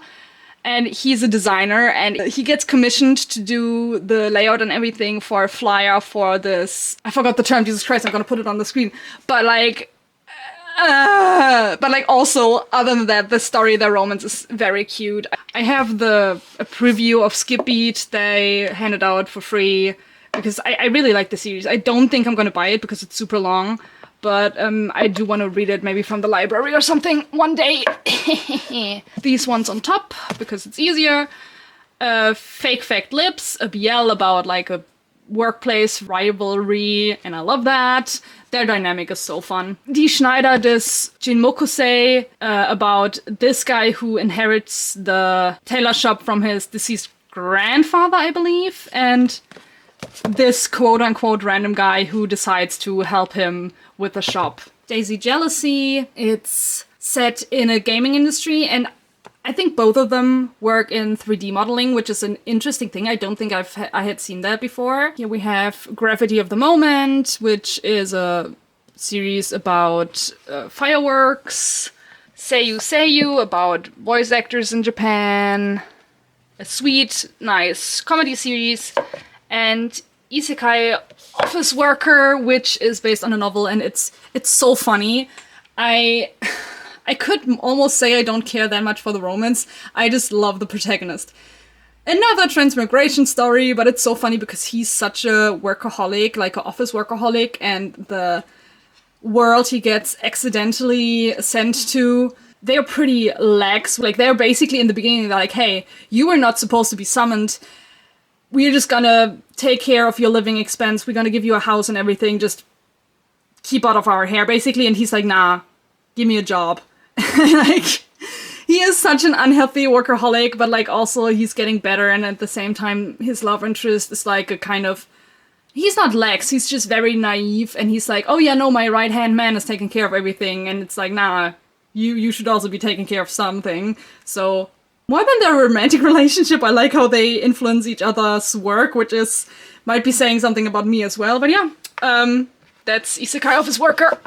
and he's a designer, and he gets commissioned to do the layout and everything for a flyer for this. I forgot the term, Jesus Christ, I'm gonna put it on the screen. But also, other than that, the story, the romance is very cute. I have a preview of Skip Beat they handed out for free, because I really like the series. I don't think I'm gonna buy it because it's super long, but I do want to read it maybe from the library or something one day. These ones on top, because it's easier. Fake Fact Lips, a BL about like a workplace rivalry, and I love that. Their dynamic is so fun. Die Schneider des Jinmokusei, about this guy who inherits the tailor shop from his deceased grandfather, I believe, and this quote-unquote random guy who decides to help him with the shop. Daisy Jealousy, it's set in a gaming industry, and I think both of them work in 3D modeling, which is an interesting thing. I don't think I had seen that before. Here we have Gravity of the Moment, which is a series about fireworks. Seiyu about voice actors in Japan. A sweet, nice comedy series. And Isekai Office Worker, which is based on a novel, and it's so funny. I could almost say I don't care that much for the romance. I just love the protagonist. Another transmigration story, but it's so funny because he's such a workaholic, like an office workaholic, and the world he gets accidentally sent to, they're pretty lax. Like, they're basically in the beginning, they're like, hey, you were not supposed to be summoned. We're just gonna take care of your living expense. We're gonna give you a house and everything. Just keep out of our hair, basically. And he's like, nah, give me a job. Like, he is such an unhealthy workaholic, but like also he's getting better, and at the same time his love interest is like a kind of, he's not lax, he's just very naive, and he's like, oh yeah, no, my right hand man is taking care of everything, and it's like, nah, you should also be taking care of something. So more than their romantic relationship, I like how they influence each other's work, which is might be saying something about me as well. But yeah, that's Isekai Office Worker.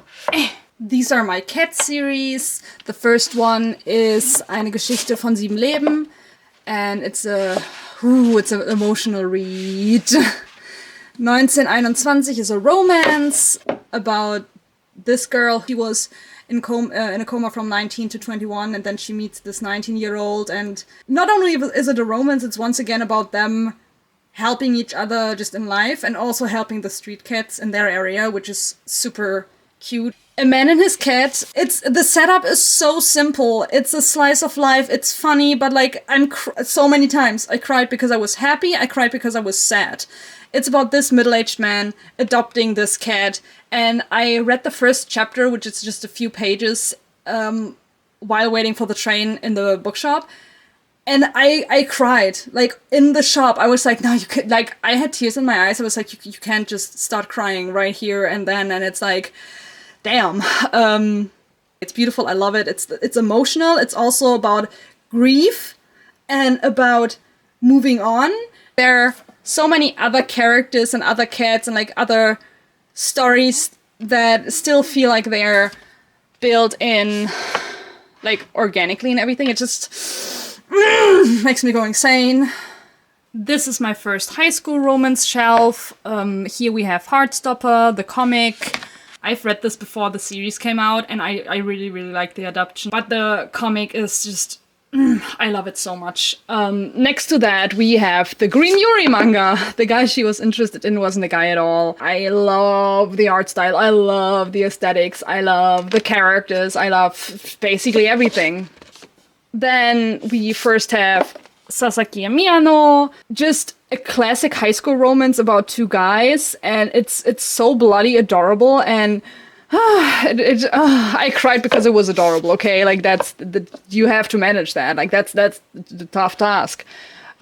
These are my cat series. The first one is Eine Geschichte von 7 Leben, and it's an emotional read. 1921 is a romance about this girl. She was in a coma from 19 to 21, and then she meets this 19-year-old, and not only is it a romance, it's once again about them helping each other just in life, and also helping the street cats in their area, which is super cute. A man and his cat. The setup is so simple. It's a slice of life. It's funny, but like so many times I cried because I was happy. I cried because I was sad. It's about this middle-aged man adopting this cat, and I read the first chapter, which is just a few pages, while waiting for the train in the bookshop, and I cried. Like, in the shop, I was like, no, you could, like, I had tears in my eyes. I was like, you can't just start crying right here and then, and it's like, damn. It's beautiful. I love it. It's emotional. It's also about grief and about moving on. There are so many other characters and other cats and like other stories that still feel like they're built in like organically and everything. It just makes me go insane. This is my first high school romance shelf. Here we have Heartstopper, the comic. I've read this before the series came out, and I really, really like the adaptation. But the comic is just... I love it so much. Next to that, we have the Green Yuri manga. The guy she was interested in wasn't a guy at all. I love the art style. I love the aesthetics. I love the characters. I love basically everything. Then we first have Sasaki and Miyano. Just a classic high school romance about two guys, and it's so bloody adorable, and I cried because it was adorable. Okay, like you have to manage that. Like that's the tough task.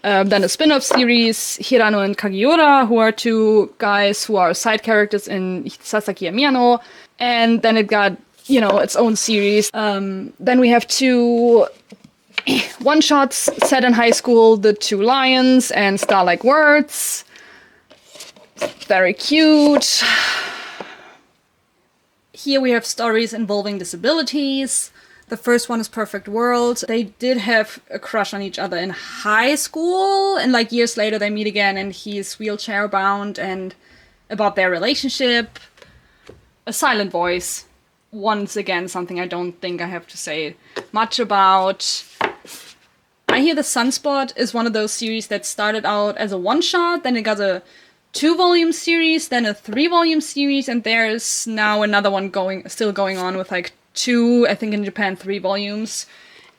Then a spin-off series, Hirano and Kagiura, who are two guys who are side characters in Sasaki and Miyano, and then it got its own series. Then we have two one-shots set in high school, The Two Lions and Starlike Words. Very cute. Here we have stories involving disabilities. The first one is Perfect World. They did have a crush on each other in high school, and like years later they meet again, and he's wheelchair bound, and about their relationship. A Silent Voice. Once again, something I don't think I have to say much about. I Hear the Sunspot is one of those series that started out as a one-shot, then it got a 2-volume series, then a 3-volume series, and there's now another one still going on with like 2, I think in Japan, 3 volumes.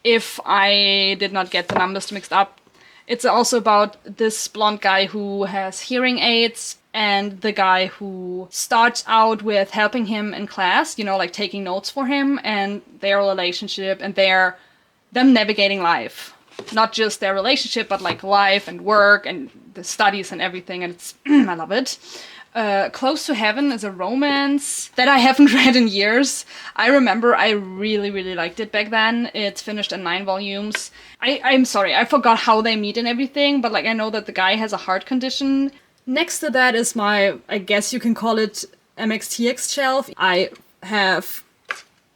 If I did not get the numbers mixed up. It's also about this blonde guy who has hearing aids and the guy who starts out with helping him in class, you know, like taking notes for him, and their relationship and them navigating life. Not just their relationship, but like life and work and the studies and everything, and it's I love it. Close to Heaven is a romance that I haven't read in years. I remember I really, really liked it back then. It's finished in 9 volumes. I'm sorry, I forgot how they meet and everything, but like I know that the guy has a heart condition. Next to that is my, I guess you can call it MXTX shelf. I have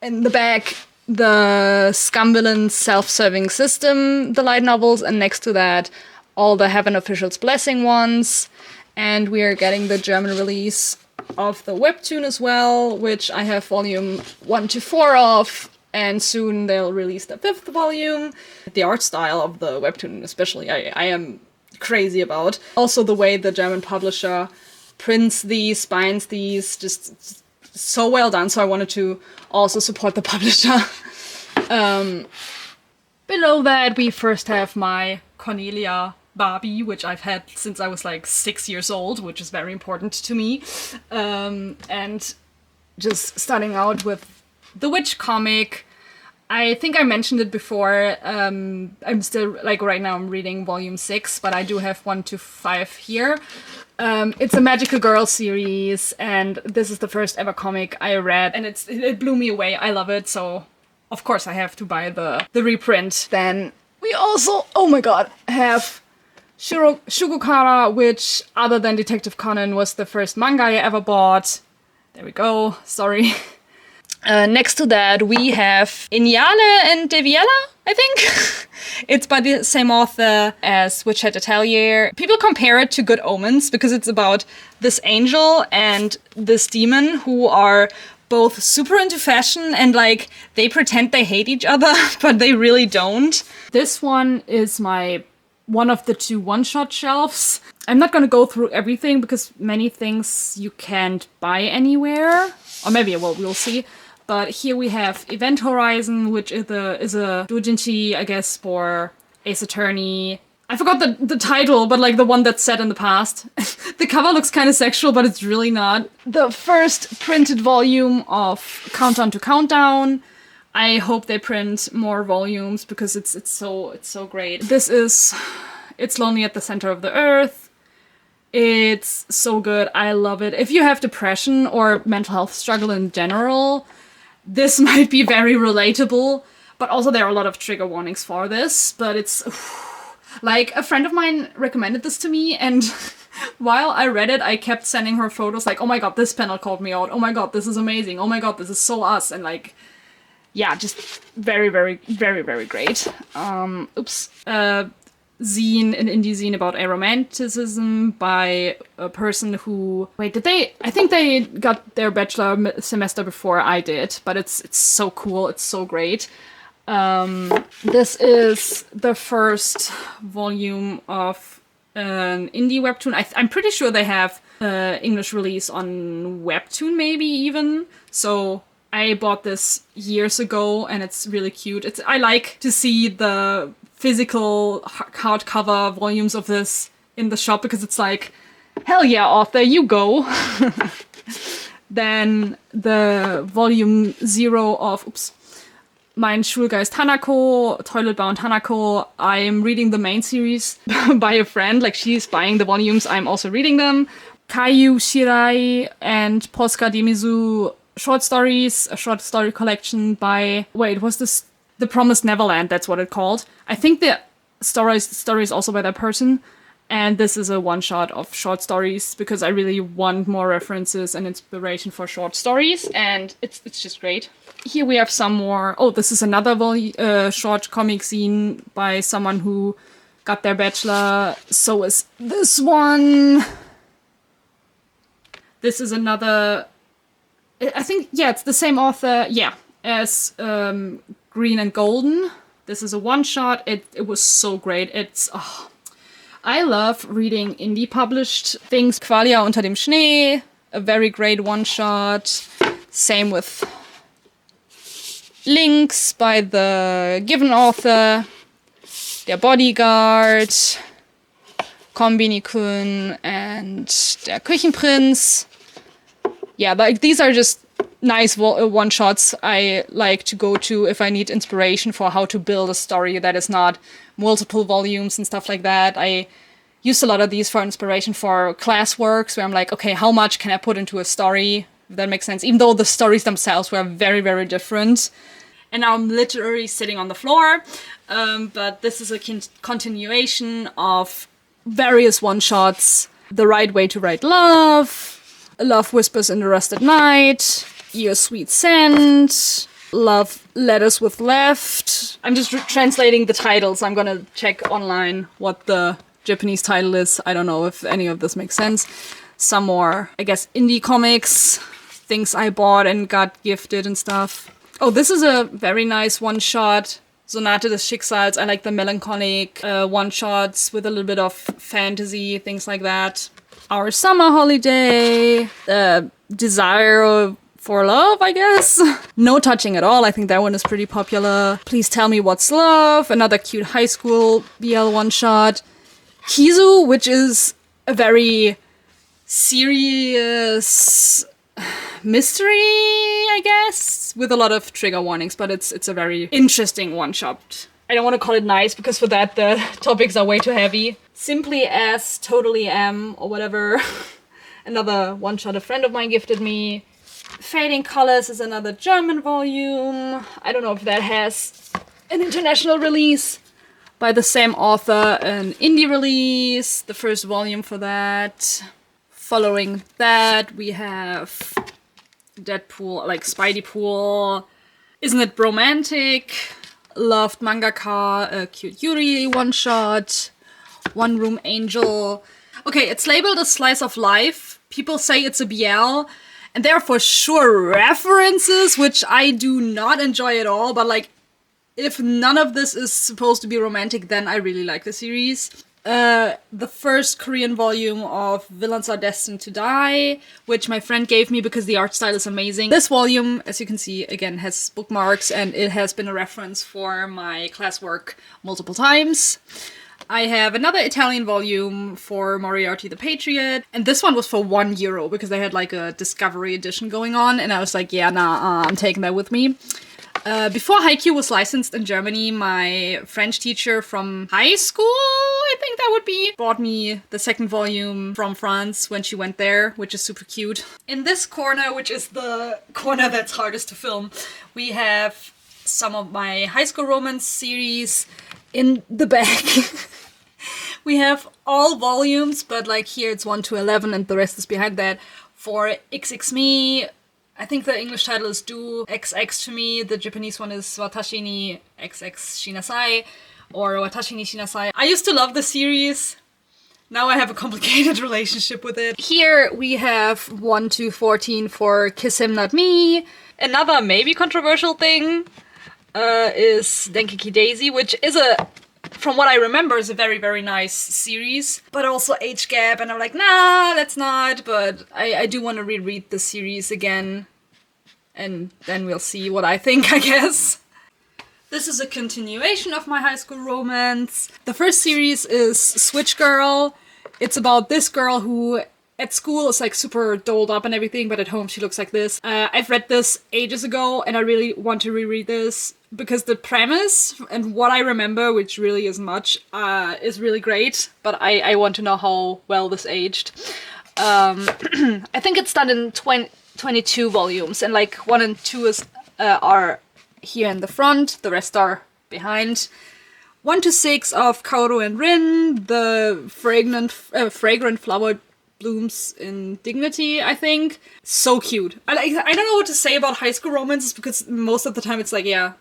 in the back the Scumvillain Self-Serving System, the light novels, and next to that all the Heaven Official's Blessing ones. And we are getting the German release of the webtoon as well, which I have volume 1 to 4 of, and soon they'll release the 5th volume. The art style of the webtoon especially, I am crazy about. Also the way the German publisher prints these, binds these, just so well done, so I wanted to also support the publisher. Below that we first have my Cornelia Barbie, which I've had since I was like 6 years old, which is very important to me. And just starting out with the Witch comic. I think I mentioned it before. I'm still, like right now I'm reading volume 6, but I do have 1 to 5 here. It's a Magical Girl series, and this is the first ever comic I read, and it blew me away. I love it, so of course I have to buy the reprint. Then we also, oh my god, have Shugokara, which, other than Detective Conan, was the first manga I ever bought. There we go, sorry. Next to that, we have Inyale and Deviella, I think. It's by the same author as Witch Hat Atelier. People compare it to Good Omens because it's about this angel and this demon who are both super into fashion and like they pretend they hate each other, but they really don't. This one is one of the 2 one-shot shelves. I'm not gonna go through everything because many things you can't buy anywhere. Or maybe, well, we'll see. But here we have Event Horizon, which is a doujinshi, I guess, for Ace Attorney. I forgot the title, but like the one that's set in the past. The cover looks kind of sexual, but it's really not. The first printed volume of Countdown to Countdown. I hope they print more volumes because it's so great. This is It's Lonely at the Center of the Earth. It's so good. I love it. If you have depression or mental health struggle in general, this might be very relatable, but also there are a lot of trigger warnings for this, but it's like a friend of mine recommended this to me, and while I read it, I kept sending her photos like, oh my god, this panel called me out. Oh my god, this is amazing. Oh my god, this is so us. And like, yeah, just very, very, very, very great. Zine, an indie zine about aromanticism by a person who... Wait, I think they got their bachelor semester before I did, but it's so cool, it's so great. This is the first volume of an indie webtoon. I'm pretty sure they have English release on webtoon, maybe even. So I bought this years ago, and it's really cute. I like to see the physical hardcover volumes of this in the shop because it's like, hell yeah, author, you go. Then the volume 0 of Mein Schulgeist Hanako, Toilet Bound Hanako. I'm reading the main series by a friend, like she's buying the volumes, I'm also reading them. Kaiju Shirai and Posca Dimizu short stories, a short story collection by... Wait, was this The Promised Neverland? That's what it called. I think the story is also by that person. And this is a one-shot of short stories because I really want more references and inspiration for short stories, and it's just great. Here we have some more... Oh, this is another short comic zine by someone who got their bachelor. So is this one. This is another... I think, yeah, it's the same author, yeah, as Green and Golden. This is a one-shot. It was so great. It's... Oh, I love reading indie-published things. Qualia unter dem Schnee, a very great one-shot. Same with Links by the given author. Der Bodyguard, Kombini-kun, and Der Küchenprinz. Yeah, like these are just nice one-shots I like to go to if I need inspiration for how to build a story that is not multiple volumes and stuff like that. I used a lot of these for inspiration for classworks where I'm like, okay, how much can I put into a story? If that makes sense. Even though the stories themselves were very, very different. And now I'm literally sitting on the floor. But this is a continuation of various one-shots. The Right Way to Write Love, Love Whispers in the Rusted Night, Your Sweet Scent, Love Letters with Left. I'm just translating the titles. I'm gonna check online what the Japanese title is. I don't know if any of this makes sense. Some more, I guess, indie comics, things I bought and got gifted and stuff. Oh, this is a very nice one-shot. Sonate des Schicksals. I like the melancholic one-shots with a little bit of fantasy, things like that. Our Summer Holiday. Desire for Love, I guess. No Touching at All. I think that one is pretty popular. Please Tell Me What's Love. Another cute high school BL one-shot. Kizu, which is a very serious mystery, I guess, with a lot of trigger warnings, but it's a very interesting one-shot. I don't want to call it nice because for that the topics are way too heavy. Simply As, Totally Am, or whatever. Another one-shot a friend of mine gifted me. Fading Colors is another German volume. I don't know if that has an international release. By the same author, an indie release, the first volume for that. Following that, we have Deadpool, like Spidey Pool. Isn't It Romantic? Loved Mangaka, a Cute Yuri one-shot. One Room Angel. Okay, it's labeled a slice of life. People say it's a BL. And there are for sure references, which I do not enjoy at all, but like, if none of this is supposed to be romantic, then I really like the series. The first Korean volume of Villains Are Destined to Die, which my friend gave me because the art style is amazing. This volume, as you can see, again, has bookmarks and it has been a reference for my classwork multiple times. I have another Italian volume for Moriarty the Patriot, and this one was for €1 because they had like a Discovery edition going on, and I was like, yeah, nah, I'm taking that with me. Before Haikyuu was licensed in Germany, my French teacher from high school, I think that would be, bought me the second volume from France when she went there, which is super cute. In this corner, which is the corner that's hardest to film, we have some of my high school romance series in the back. We have all volumes, but like here it's 1 to 11 and the rest is behind that. For XX Me, I think the English title is Do XX to Me. The Japanese one is Watashi ni XX Shinasai or Watashi ni Shinasai. I used to love the series. Now I have a complicated relationship with it. Here we have 1 to 14 for Kiss Him Not Me. Another maybe controversial thing is Denkeki Daisy, which is from what I remember, is a very, very nice series, but also age gap, and I'm like, nah, let's not, but I do want to reread the series again, and then we'll see what I think, I guess. This is a continuation of my high school romance. The first series is Switch Girl. It's about this girl who at school is like super dolled up and everything, but at home she looks like this. I've read this ages ago and I really want to reread this because the premise and what I remember, which really isn't much, is really great, but I want to know how well this aged. I think it's done in 22 volumes, and like 1 and 2 are here in the front, the rest are behind. 1 to 6 of Kaoru and Rin, the fragrant flower blooms in dignity, I think. So cute. I don't know what to say about high school romances because most of the time it's like, yeah,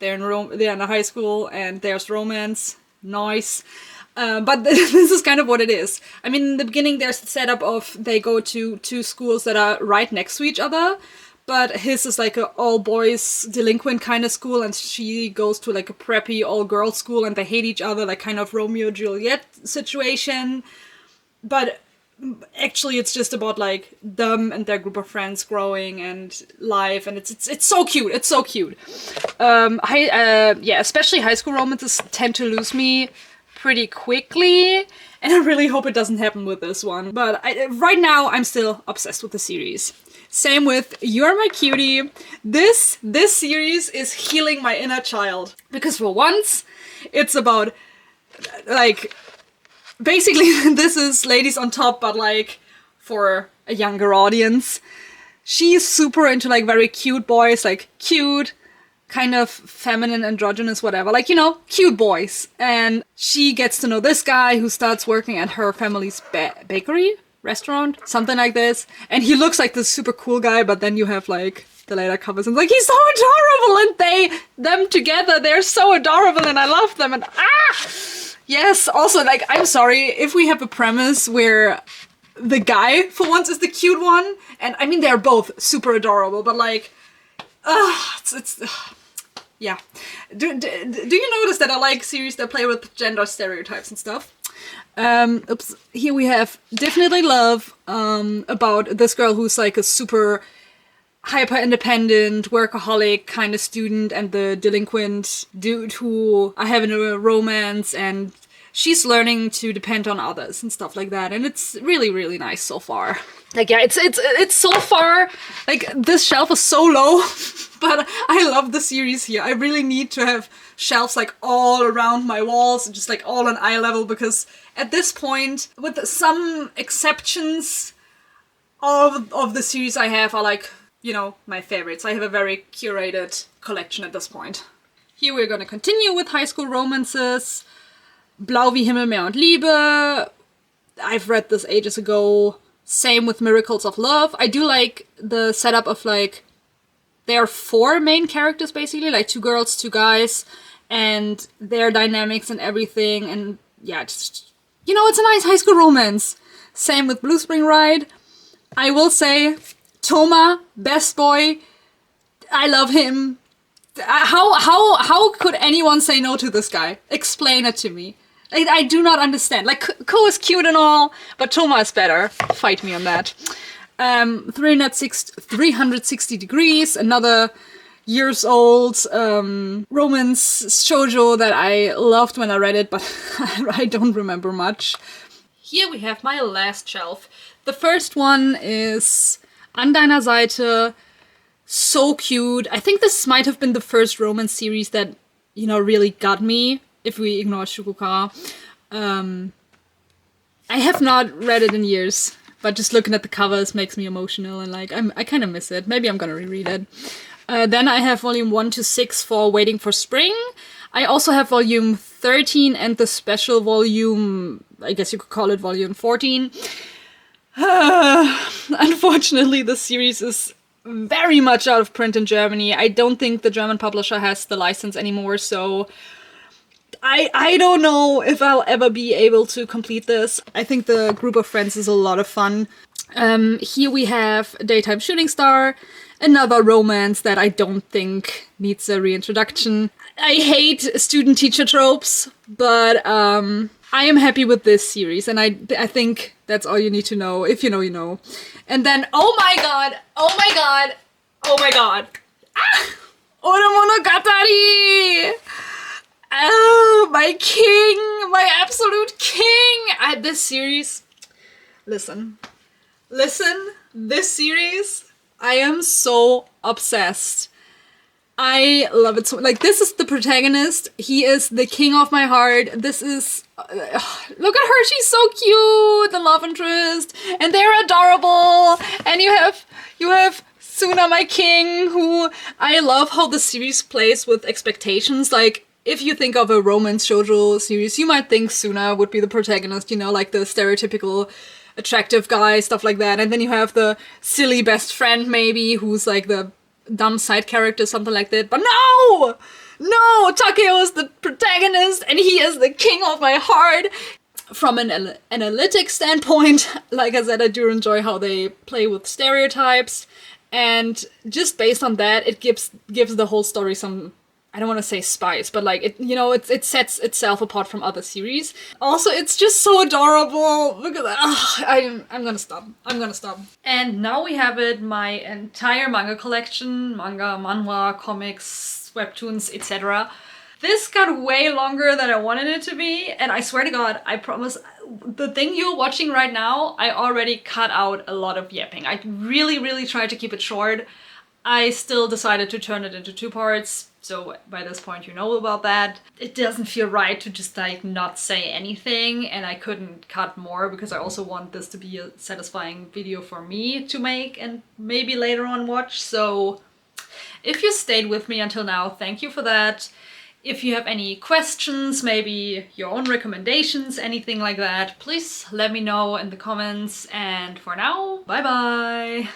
they're in a high school and there's romance. Nice. But this is kind of what it is. I mean, in the beginning there's the setup of they go to 2 schools that are right next to each other, but his is like a all-boys delinquent kind of school and she goes to like a preppy all-girls school and they hate each other, like kind of Romeo and Juliet situation. But actually it's just about like them and their group of friends growing and life, and it's so cute. It's so cute. Especially high school romances tend to lose me pretty quickly, and I really hope it doesn't happen with this one. But right now I'm still obsessed with the series. Same with You're My Cutie. This series is healing my inner child, because for once it's about like, basically this is Ladies on Top, but like for a younger audience. She's super into like very cute boys, like cute, kind of feminine, androgynous, whatever, like, you know, cute boys. And she gets to know this guy who starts working at her family's bakery, restaurant, something like this. And he looks like this super cool guy, but then you have like the later covers and like, he's so adorable, and them together, they're so adorable, and I love them, and yes, also, like, I'm sorry, if we have a premise where the guy, for once, is the cute one, and I mean, they're both super adorable, but like, yeah. Do you notice that I like series that play with gender stereotypes and stuff? Here we have Definitely Love, about this girl who's like a super hyper-independent, workaholic kind of student, and the delinquent dude who are having a romance, and she's learning to depend on others and stuff like that. And it's really, really nice so far. Like, yeah, it's so far, like, this shelf is so low, but I love the series here. I really need to have shelves like all around my walls, just like all on eye level, because at this point, with some exceptions, all of the series I have are like, you know, my favorites. I have a very curated collection at this point. Here we're gonna continue with high school romances. Blau wie Himmel, Meer und Liebe. I've read this ages ago. Same with Miracles of Love. I do like the setup of like, there are 4 main characters basically, like 2 girls, 2 guys, and their dynamics and everything. And yeah, just, you know, it's a nice high school romance. Same with Blue Spring Ride. I will say, Toma, best boy. I love him. How could anyone say no to this guy? Explain it to me. I do not understand. Like, Ko is cute and all, but Toma is better. Fight me on that. 360 Degrees, another years old romance shoujo that I loved when I read it, but I don't remember much. Here we have my last shelf. The first one is An deiner Seite. So cute. I think this might have been the first romance series that, you know, really got me, if we ignore Shukukara. I have not read it in years, but just looking at the covers makes me emotional, and like, I kind of miss it. Maybe I'm gonna reread it. Then I have volume 1 to 6 for Waiting for Spring. I also have volume 13 and the special volume, I guess you could call it volume 14. Unfortunately, the series is very much out of print in Germany. I don't think the German publisher has the license anymore, so I don't know if I'll ever be able to complete this. I think the group of friends is a lot of fun. Here we have Daytime Shooting Star, another romance that I don't think needs a reintroduction. I hate student-teacher tropes, but I am happy with this series, and I think that's all you need to know. If you know, you know. And then, oh my god! Ah! Oremonogatari! Oh, my king! My absolute king! This series... Listen, this series, I am so obsessed. I love it so, like, this is the protagonist. He is the king of my heart. This is, look at her, she's so cute, the love interest, and they're adorable. And you have Suna, my king, who, I love how the series plays with expectations. Like, if you think of a romance shoujo series, you might think Suna would be the protagonist, you know, like the stereotypical attractive guy, stuff like that. And then you have the silly best friend, maybe, who's like the dumb side character, something like that. But no! Takeo is the protagonist, and he is the king of my heart. From an analytic standpoint, like I said, I do enjoy how they play with stereotypes, and just based on that, it gives the whole story some I don't want to say spice, but like it sets itself apart from other series. Also, it's just so adorable. Look at that. I'm gonna stop. I'm gonna stop. And now we have it, my entire manga collection, manga, manhwa, comics, webtoons, etc. This got way longer than I wanted it to be, and I swear to God, I promise, the thing you're watching right now, I already cut out a lot of yapping. I really tried to keep it short. I still decided to turn it into 2 parts, so by this point you know about that. It doesn't feel right to just like not say anything, and I couldn't cut more because I also want this to be a satisfying video for me to make and maybe later on watch. So if you stayed with me until now, thank you for that. If you have any questions, maybe your own recommendations, anything like that, please let me know in the comments. And for now, bye bye!